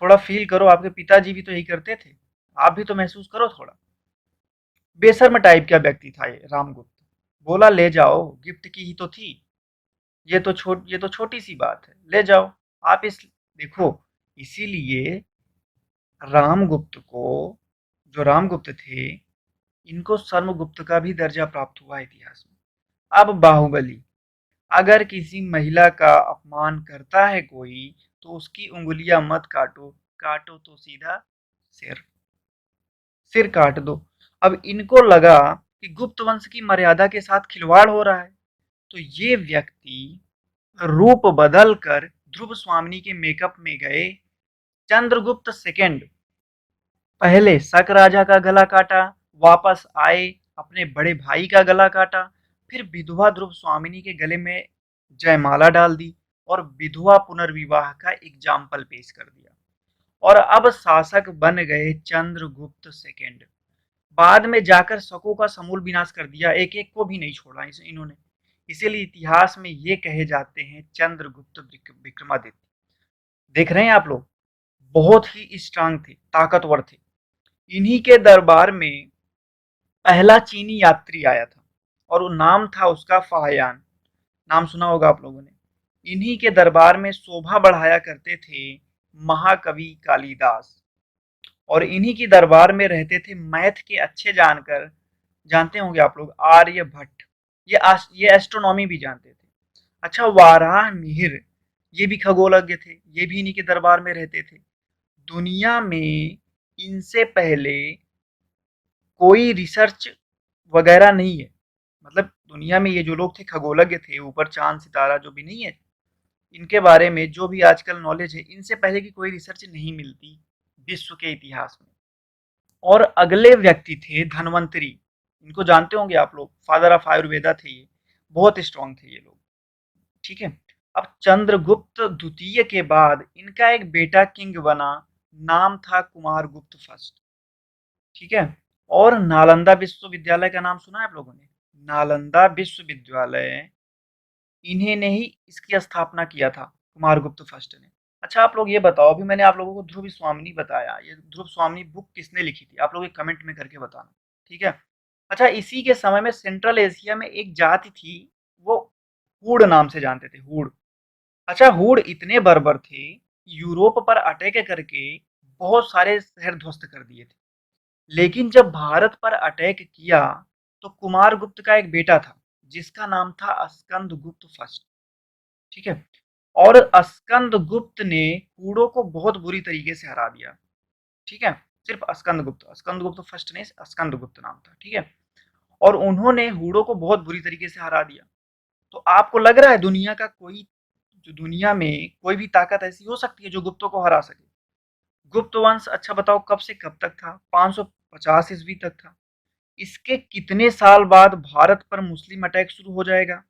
थोड़ा फील करो, आपके पिताजी भी तो यही करते थे, आप भी तो महसूस करो थोड़ा। बेशर्म टाइप का व्यक्ति था ये रामगुप्त। बोला ले जाओ, गिफ्ट की ही तो थी, ये तो छोटी सी बात है, ले जाओ। आप इस देखो, इसीलिए रामगुप्त को, जो रामगुप्त थे, इनको सर्वगुप्त का भी दर्जा प्राप्त हुआ इतिहास में। अब बाहुबली, अगर किसी महिला का अपमान करता है कोई तो उसकी उंगलियां मत काटो, काटो तो सीधा सिर, सिर काट दो। अब इनको लगा कि गुप्त वंश की मर्यादा के साथ खिलवाड़ हो रहा है, तो ये व्यक्ति रूप बदल कर ध्रुव स्वामिनी के मेकअप में गए। चंद्रगुप्त सेकंड पहले शक राजा का गला काटा, वापस आए अपने बड़े भाई का गला काटा, फिर विधवा ध्रुव स्वामिनी के गले में जयमाला डाल दी और विधवा पुनर्विवाह का एग्जाम्पल पेश कर दिया। और अब शासक बन गए चंद्रगुप्त सेकंड। बाद में जाकर शकों का समूल विनाश कर दिया, एक एक को भी नहीं छोड़ा इन्होंने। इसीलिए इतिहास में ये कहे जाते हैं चंद्रगुप्त विक्रमादित्य। देख रहे हैं आप लोग, बहुत ही स्ट्रांग थे, ताकतवर थे। इन्हीं के दरबार में पहला चीनी यात्री आया था और वो नाम था उसका फाहयान, नाम सुना होगा आप लोगों ने। इन्हीं के दरबार में शोभा बढ़ाया करते थे महाकवि कालिदास, और इन्हीं की दरबार में रहते थे मैथ के अच्छे जानकर, जानते होंगे आप लोग, आर्यभट्ट। ये एस्ट्रोनॉमी भी जानते थे। अच्छा, वाराह मिहिर, ये भी खगोलज्ञ थे, ये भी इन्हीं के दरबार में रहते थे। दुनिया में इनसे पहले कोई रिसर्च वगैरह नहीं है, मतलब दुनिया में ये जो लोग थे खगोलज्ञ थे, ऊपर चांद सितारा जो भी नहीं है, इनके बारे में जो भी आजकल नॉलेज है, इनसे पहले की कोई रिसर्च नहीं मिलती विश्व के इतिहास में। और अगले व्यक्ति थे धन्वंतरी, इनको जानते होंगे आप लोग, फादर ऑफ आयुर्वेदा थे ये, बहुत स्ट्रांग थे ये लोग। ठीक है। अब चंद्रगुप्त द्वितीय के बाद इनका एक बेटा किंग बना, नाम था कुमारगुप्त फर्स्ट। ठीक है। और नालंदा विश्वविद्यालय का नाम सुना है आप लोगों ने? नालंदा विश्वविद्यालय, इन्हीं ने ही इसकी स्थापना किया था, कुमारगुप्त फर्स्ट ने। अच्छा, आप लोग ये बताओ, अभी मैंने आप लोगों को ध्रुव स्वामिनी बताया, ये ध्रुव स्वामिनी बुक किसने लिखी थी? आप लोग एक कमेंट में करके बताना, ठीक है। अच्छा, इसी के समय में सेंट्रल एशिया में एक जाति थी, वो हूड नाम से जानते थे, हूड। अच्छा, हूड इतने बर्बर थे, यूरोप पर अटैक करके बहुत सारे शहर ध्वस्त कर दिए थे। लेकिन जब भारत पर अटैक किया तो कुमारगुप्त का एक बेटा था जिसका नाम था स्कंदगुप्त फर्स्ट। ठीक है। और स्कंदगुप्त ने हूणों को बहुत बुरी तरीके से हरा दिया। ठीक है। सिर्फ स्कंदगुप्त फर्स्ट ने, स्कंदगुप्त नाम था। ठीक है। और उन्होंने हूणों को बहुत बुरी तरीके से हरा दिया। तो आपको लग रहा है दुनिया का कोई, जो दुनिया में कोई भी ताकत ऐसी हो सकती है जो गुप्तों को हरा सके? गुप्त वंश, अच्छा बताओ कब से कब तक था? 550 ईस्वी तक था। इसके कितने साल बाद भारत पर मुस्लिम अटैक शुरू हो जाएगा?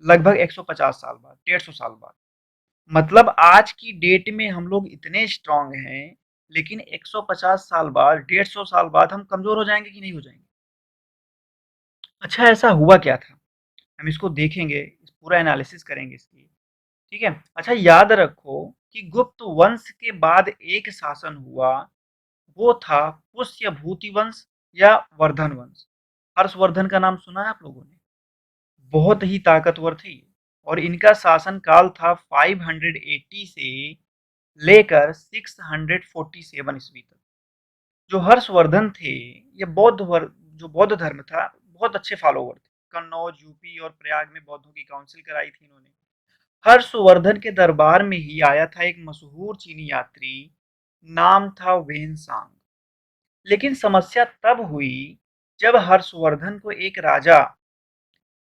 लगभग 150 साल बाद, 150 साल बाद। मतलब आज की डेट में हम लोग इतने स्ट्रांग हैं, लेकिन 150 साल बाद, 150 साल बाद हम कमजोर हो जाएंगे कि नहीं हो जाएंगे? अच्छा, ऐसा हुआ क्या था? हम इसको देखेंगे, इस पूरा एनालिसिस करेंगे इसकी। ठीक है। अच्छा, याद रखो कि गुप्त वंश के बाद एक शासन हुआ, वो था पुष्यभूति वंश या वर्धन वंश। हर्षवर्धन का नाम सुना है आप लोगों ने? बहुत ही ताकतवर थे ये, और इनका शासन काल था 580 से लेकर 647 ईस्वी तक। जो हर्षवर्धन थे, ये जो बौद्ध धर्म था, बहुत अच्छे फॉलोवर थे। कन्नौज, यूपी और प्रयाग में बौद्धों की काउंसिल कराई थी इन्होंने। हर्षवर्धन के दरबार में ही आया था एक मशहूर चीनी यात्री, नाम था वेनसांग। लेकिन समस्या तब हुई जब हर्षवर्धन को एक राजा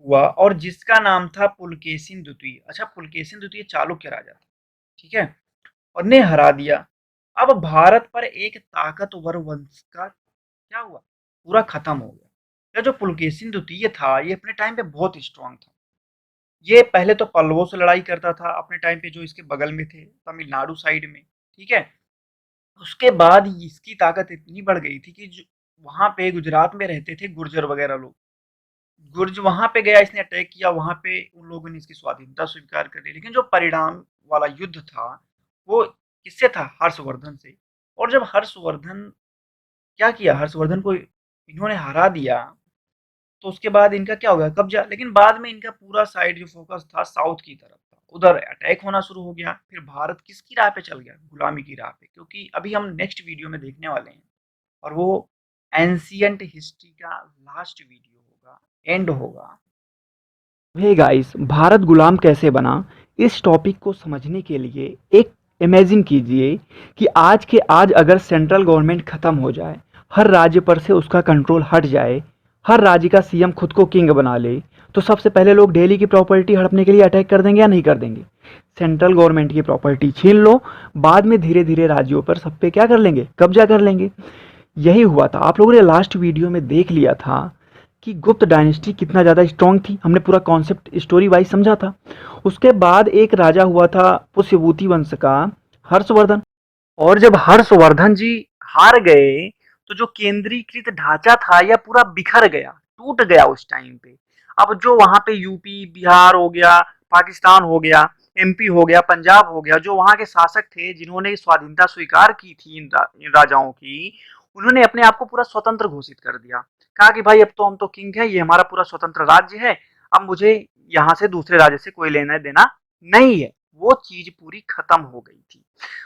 हुआ और जिसका नाम था पुलकेशिन द्वितीय। अच्छा, पुलकेशिन द्वितीय चालुक्य राजा था, ठीक है, और ने हरा दिया। अब भारत पर एक ताकतवर वंश का क्या हुआ, पूरा खत्म हो गया। यह जो पुलकेशिन द्वितीय था, ये अपने टाइम पे बहुत स्ट्रांग था। ये पहले तो पल्लवों से लड़ाई करता था अपने टाइम पे, जो इसके बगल में थे तमिलनाडु साइड में, ठीक है। उसके बाद इसकी ताकत इतनी बढ़ गई थी कि वहां पे गुजरात में रहते थे गुर्जर वगैरह लोग। गुर्ज वहां पे गया, इसने अटैक किया वहां पे, उन लोगों ने इसकी स्वाधीनता स्वीकार कर ली। लेकिन जो परिणाम वाला युद्ध था, वो किससे था, हर्षवर्धन से। और जब हर्षवर्धन क्या किया, हर्षवर्धन को इन्होंने हरा दिया, तो उसके बाद इनका क्या हो गया, कब्जा। लेकिन बाद में इनका पूरा साइड जो फोकस था साउथ की तरफ था, उधर अटैक होना शुरू हो गया। फिर भारत किसकी राह पे चल गया, गुलामी की राह पे। क्योंकि अभी हम नेक्स्ट वीडियो में देखने वाले हैं, और वो एंशियंट हिस्ट्री का लास्ट वीडियो होगा, एंड होगा। हे गाइस, भारत गुलाम कैसे बना, इस टॉपिक को समझने के लिए एक इमेजिन कीजिए कि आज के आज अगर सेंट्रल गवर्नमेंट खत्म हो जाए, हर राज्य पर से उसका कंट्रोल हट जाए, हर राज्य का सीएम खुद को किंग बना ले, तो सबसे पहले लोग दिल्ली की प्रॉपर्टी हड़पने के लिए अटैक कर देंगे या नहीं कर देंगे। सेंट्रल गवर्नमेंट की प्रॉपर्टी छीन लो, बाद में धीरे धीरे राज्यों पर सब पे क्या कर लेंगे, कब्जा कर लेंगे। यही हुआ था, आप लोगों ने लास्ट वीडियो में देख लिया था कि गुप्त डायनेस्टी कितना ज़्यादा स्ट्रांग थी। हमने पूरा कॉन्सेप्ट स्टोरी वाइज समझा था। उसके बाद एक राजा हुआ था पुष्यभूति वंश का, हर्षवर्धन। और जब हर्षवर्धन जी हार गए, तो जो केंद्रीकृत ढांचा था यह पूरा बिखर गया, टूट गया उस टाइम पे। अब जो वहां पे यूपी बिहार हो गया, पाकिस्तान हो गया, एमपी हो गया, पंजाब हो गया, जो वहां के शासक थे जिन्होंने स्वाधीनता स्वीकार की थी इन राजाओं की, उन्होंने अपने आप को पूरा स्वतंत्र घोषित कर दिया। कहा कि भाई अब तो हम तो किंग है, ये हमारा पूरा स्वतंत्र राज्य है, अब मुझे यहाँ से दूसरे राज्य से कोई लेना देना नहीं है। वो चीज पूरी खत्म हो गई थी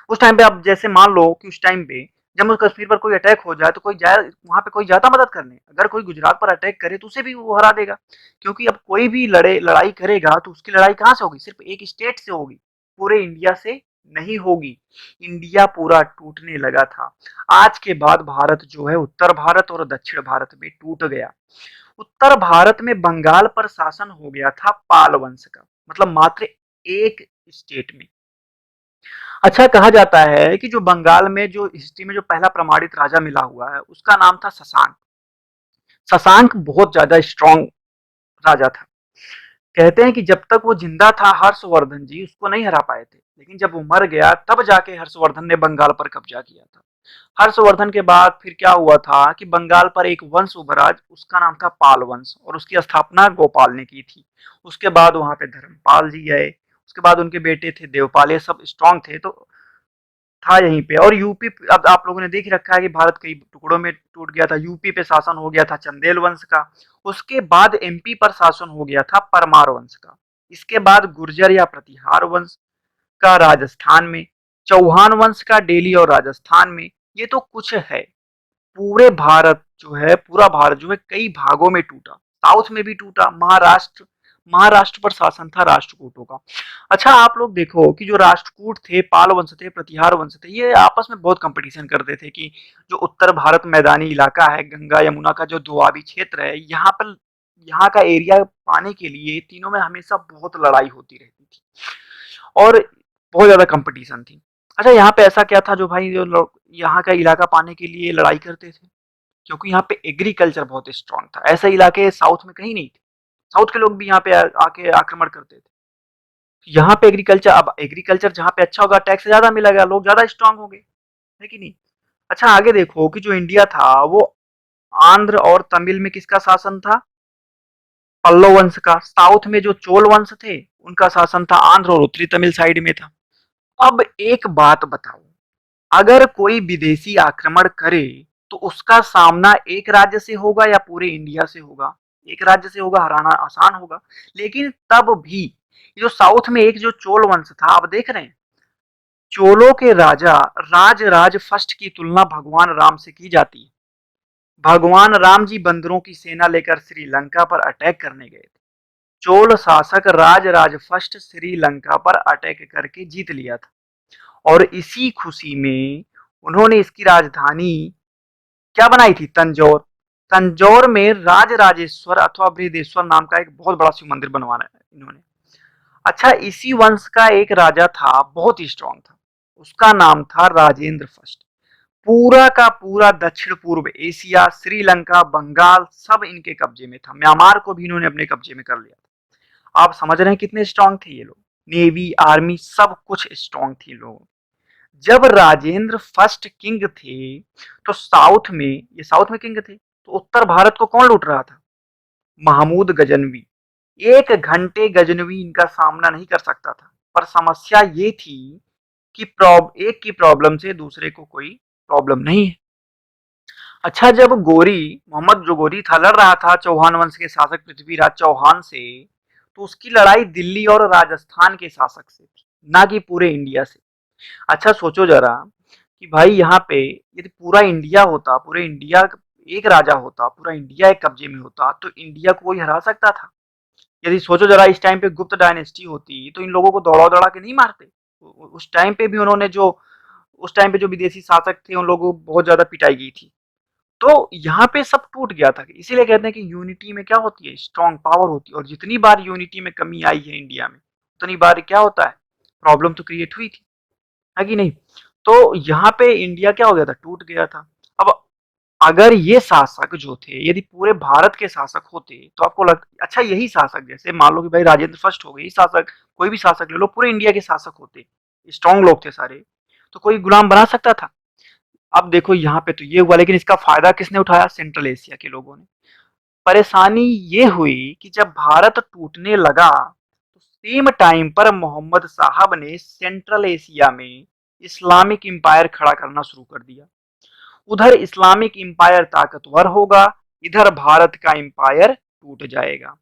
उस टाइम पे। अब जैसे मान लो कि उस टाइम पे जम्मू कश्मीर पर कोई अटैक हो जाए, तो कोई जाए वहां पे, कोई जाता मदद करने। अगर कोई गुजरात पर अटैक करे तो उसे भी वो हरा देगा। क्योंकि अब कोई भी लड़ाई करेगा तो उसकी लड़ाई कहाँ से होगी, सिर्फ एक स्टेट से होगी, पूरे इंडिया से नहीं होगी। इंडिया पूरा टूटने लगा था। आज के बाद भारत जो है, उत्तर भारत और दक्षिण भारत में टूट गया। उत्तर भारत में बंगाल पर शासन हो गया था पाल वंश का, मतलब मात्र एक स्टेट में। अच्छा, कहा जाता है कि जो बंगाल में जो हिस्ट्री में जो पहला प्रमाणित राजा मिला हुआ है, उसका नाम था शशांक। शशांक बहुत ज्यादा स्ट्रांग राजा था। कहते हैं कि जब तक वो जिंदा था, हर्षवर्धन जी उसको नहीं हरा पाए थे। लेकिन जब वो मर गया, तब जाके हर्षवर्धन ने बंगाल पर कब्जा किया था। हर्षवर्धन के बाद फिर क्या हुआ था कि बंगाल पर एक वंश उभरा, उसका नाम था पाल वंश, और उसकी स्थापना गोपाल ने की थी। उसके बाद वहां पे धर्मपाल जी आए, उसके बाद उनके बेटे थे देवपाल। ये सब स्ट्रांग थे, तो था यहीं पे। और यूपी, अब आप लोगों ने देख रखा है कि भारत कई टुकड़ों में टूट गया था। यूपी पे शासन हो गया था चंदेल वंश का। उसके बाद एमपी पर शासन हो गया था परमार वंश का। इसके बाद गुर्जर या प्रतिहार वंश का राजस्थान में, चौहान वंश का दिल्ली और राजस्थान में। ये तो कुछ है। पूरे भारत जो है, पूरा भारत जो है कई भागों में टूटा। साउथ में भी टूटा, महाराष्ट्र, महाराष्ट्र पर शासन था राष्ट्रकूटों का। अच्छा, आप लोग देखो कि जो राष्ट्रकूट थे, पाल वंश थे, प्रतिहार वंश थे, ये आपस में बहुत कंपटीशन करते थे कि जो उत्तर भारत मैदानी इलाका है, गंगा यमुना का जो दोआबी क्षेत्र है, यहाँ पर, यहाँ का एरिया पाने के लिए तीनों में हमेशा बहुत लड़ाई होती रहती थी, और बहुत ज्यादा कंपटीशन थी। अच्छा, यहाँ पे ऐसा क्या था जो भाई जो लोग यहाँ का इलाका पाने के लिए लड़ाई करते थे, क्योंकि यहाँ पे एग्रीकल्चर बहुत स्ट्रांग था। ऐसे इलाके साउथ में कहीं नहीं थे। साउथ के लोग भी यहाँ पे आके आक्रमण करते थे। यहाँ पे एग्रीकल्चर, अब एग्रीकल्चर जहाँ पे अच्छा होगा, टैक्स ज्यादा मिलेगा, लोग ज्यादा स्ट्रांग होंगे, है कि नहीं। अच्छा, आगे देखो कि जो इंडिया था वो आंध्र और तमिल में किसका शासन था, पल्लव वंश का। साउथ में जो चोल वंश थे, उनका शासन था आंध्र और उत्तरी तमिल साइड में था। अब एक बात बताओ, अगर कोई विदेशी आक्रमण करे, तो उसका सामना एक राज्य से होगा या पूरे इंडिया से होगा। एक राज्य से होगा, हराना आसान होगा। लेकिन तब भी जो साउथ में एक जो चोल वंश था, आप देख रहे हैं, चोलों के राजा राजराज फर्स्ट की तुलना भगवान राम से की जाती है। भगवान राम जी बंदरों की सेना लेकर श्रीलंका पर अटैक करने गए थे। चोल शासक राजराज फर्स्ट श्रीलंका पर अटैक करके जीत लिया था और इसी खुशी में उन्होंने इसकी राजधानी क्या बनाई थी? तंजौर। तंजौर में राजराजेश्वर अथवा बृहदेश्वर नाम का एक बहुत बड़ा शिव मंदिर बनवाना है इन्होंने। अच्छा, इसी वंश का एक राजा था, बहुत ही स्ट्रांग था। उसका नाम था राजेंद्र फर्स्ट। पूरा का पूरा दक्षिण पूर्व एशिया, श्रीलंका, बंगाल सब इनके कब्जे में था। म्यांमार को भी इन्होंने अपने कब्जे में कर लिया था। आप समझ रहे हैं कितने स्ट्रांग थे ये लोग। नेवी, आर्मी सब कुछ स्ट्रांग थी लोग। जब राजेंद्र फर्स्ट किंग थे तो साउथ में किंग थे, तो उत्तर भारत को कौन लूट रहा था? महमूद गजनवी। 1 घंटे गजनवी इनका सामना नहीं कर सकता था। पर समस्या ये थी कि एक की प्रॉब्लम से दूसरे को कोई प्रॉब्लम नहीं है। अच्छा, जब मोहम्मद जो गोरी था लड़ रहा था चौहान वंश के शासक पृथ्वीराज चौहान से, तो उसकी लड़ाई दिल्ली और राजस्थान के शासक से थी, ना कि पूरे इंडिया से। अच्छा सोचो जरा कि भाई यहाँ पे यदि पूरा इंडिया होता, पूरे इंडिया एक राजा होता, पूरा इंडिया एक कब्जे में होता, तो इंडिया को कोई हरा सकता था? यदि सोचो जरा इस टाइम पे गुप्त डायनेस्टी होती तो इन लोगों को दौड़ा दौड़ा के नहीं मारते। उस टाइम पे भी उन्होंने जो उस टाइम पे जो विदेशी शासक थे उन लोगों को बहुत ज्यादा पिटाई की थी। तो यहाँ पे सब टूट गया था। इसीलिए कहते हैं कि यूनिटी में क्या होती है? स्ट्रॉन्ग पावर होती है। और जितनी बार यूनिटी में कमी आई है इंडिया में, उतनी बार क्या होता है? प्रॉब्लम तो क्रिएट हुई थी, है कि नहीं? तो यहाँ पे इंडिया क्या हो गया था? टूट गया था। अब अगर ये शासक जो थे यदि पूरे भारत के शासक होते तो आपको अच्छा यही शासक, जैसे मान लो कि भाई राजेंद्र फर्स्ट हो गए, शासक कोई भी शासक ले लो, पूरे इंडिया के शासक होते, स्ट्रॉन्ग लोग थे सारे, तो कोई गुलाम बना सकता था? अब देखो यहाँ पे तो ये हुआ, लेकिन इसका फायदा किसने उठाया? सेंट्रल एशिया के लोगों ने। परेशानी ये हुई कि जब भारत टूटने लगा तो सेम टाइम पर मोहम्मद साहब ने सेंट्रल एशिया में इस्लामिक इंपायर खड़ा करना शुरू कर दिया। उधर इस्लामिक इंपायर ताकतवर होगा, इधर भारत का इंपायर टूट जाएगा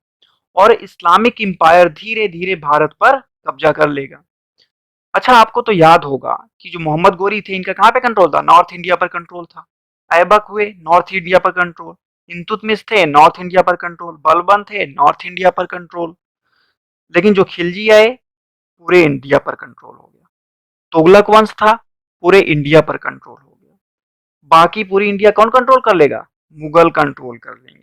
और इस्लामिक इंपायर धीरे धीरे भारत पर कब्जा कर लेगा। अच्छा, आपको तो याद होगा कि जो मोहम्मद गोरी थे इनका कहाँ पे कंट्रोल था? नॉर्थ इंडिया पर कंट्रोल था। ऐबक हुए नॉर्थ इंडिया पर कंट्रोल, इल्तुतमिश थे नॉर्थ इंडिया पर कंट्रोल, बलबन थे नॉर्थ इंडिया पर कंट्रोल। लेकिन जो खिलजी आए पूरे इंडिया पर कंट्रोल हो गया। तुगलक वंश था, पूरे इंडिया पर कंट्रोल हो गया। बाकी पूरी इंडिया कौन कंट्रोल कर लेगा? मुगल कंट्रोल कर लेंगे।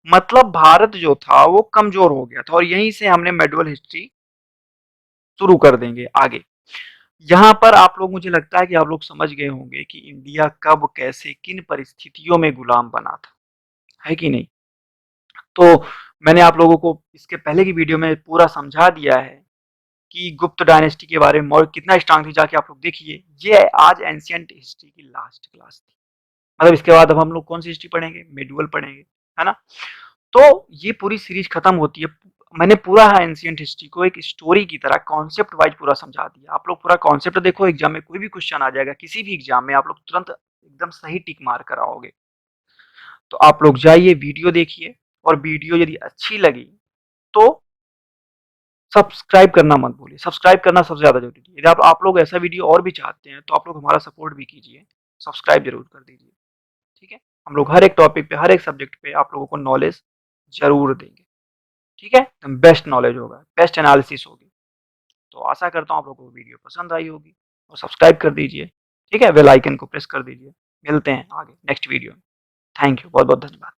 मतलब भारत जो था वो कमजोर हो गया था और यहीं से हमने मेडुअल हिस्ट्री शुरू कर देंगे आगे। यहाँ पर आप लोग, मुझे लगता है कि आप लोग समझ गए होंगे कि इंडिया कब कैसे किन परिस्थितियों में गुलाम बना था, है कि नहीं? तो मैंने आप लोगों को इसके पहले की वीडियो में पूरा समझा दिया है कि गुप्त डायनेस्टी के बारे में और कितना स्ट्रांग थी। जाके आप लोग देखिए। ये आज एंशियंट हिस्ट्री की लास्ट क्लास थी। मतलब इसके बाद अब हम लोग कौन सी हिस्ट्री पढ़ेंगे? मेडुअल पढ़ेंगे, है ना? तो ये पूरी सीरीज खत्म होती है। मैंने पूरा एंशियंट हिस्ट्री को एक स्टोरी की तरह कॉन्सेप्ट वाइज पूरा समझा दिया। आप लोग पूरा कॉन्सेप्ट देखो, एग्जाम में कोई भी क्वेश्चन आ जाएगा, किसी भी एग्जाम में आप लोग तुरंत एकदम सही टिक मार कर आओगे। तो आप लोग जाइए, वीडियो देखिए, और वीडियो यदि अच्छी लगी तो सब्सक्राइब करना मत भूलिए। सब्सक्राइब करना सबसे ज्यादा जरूरी है। यदि आप लोग ऐसा वीडियो और भी चाहते हैं तो आप लोग हमारा सपोर्ट भी कीजिए, सब्सक्राइब जरूर कर दीजिए। ठीक है? हम लोग हर एक टॉपिक पे, हर एक सब्जेक्ट पे आप लोगों को नॉलेज जरूर देंगे। ठीक है? बेस्ट नॉलेज होगा, बेस्ट एनालिसिस होगी। तो आशा करता हूँ आप लोगों को वीडियो पसंद आई होगी और सब्सक्राइब कर दीजिए। ठीक है? बेल आइकन को प्रेस कर दीजिए। मिलते हैं आगे नेक्स्ट वीडियो में। थैंक यू, बहुत बहुत धन्यवाद।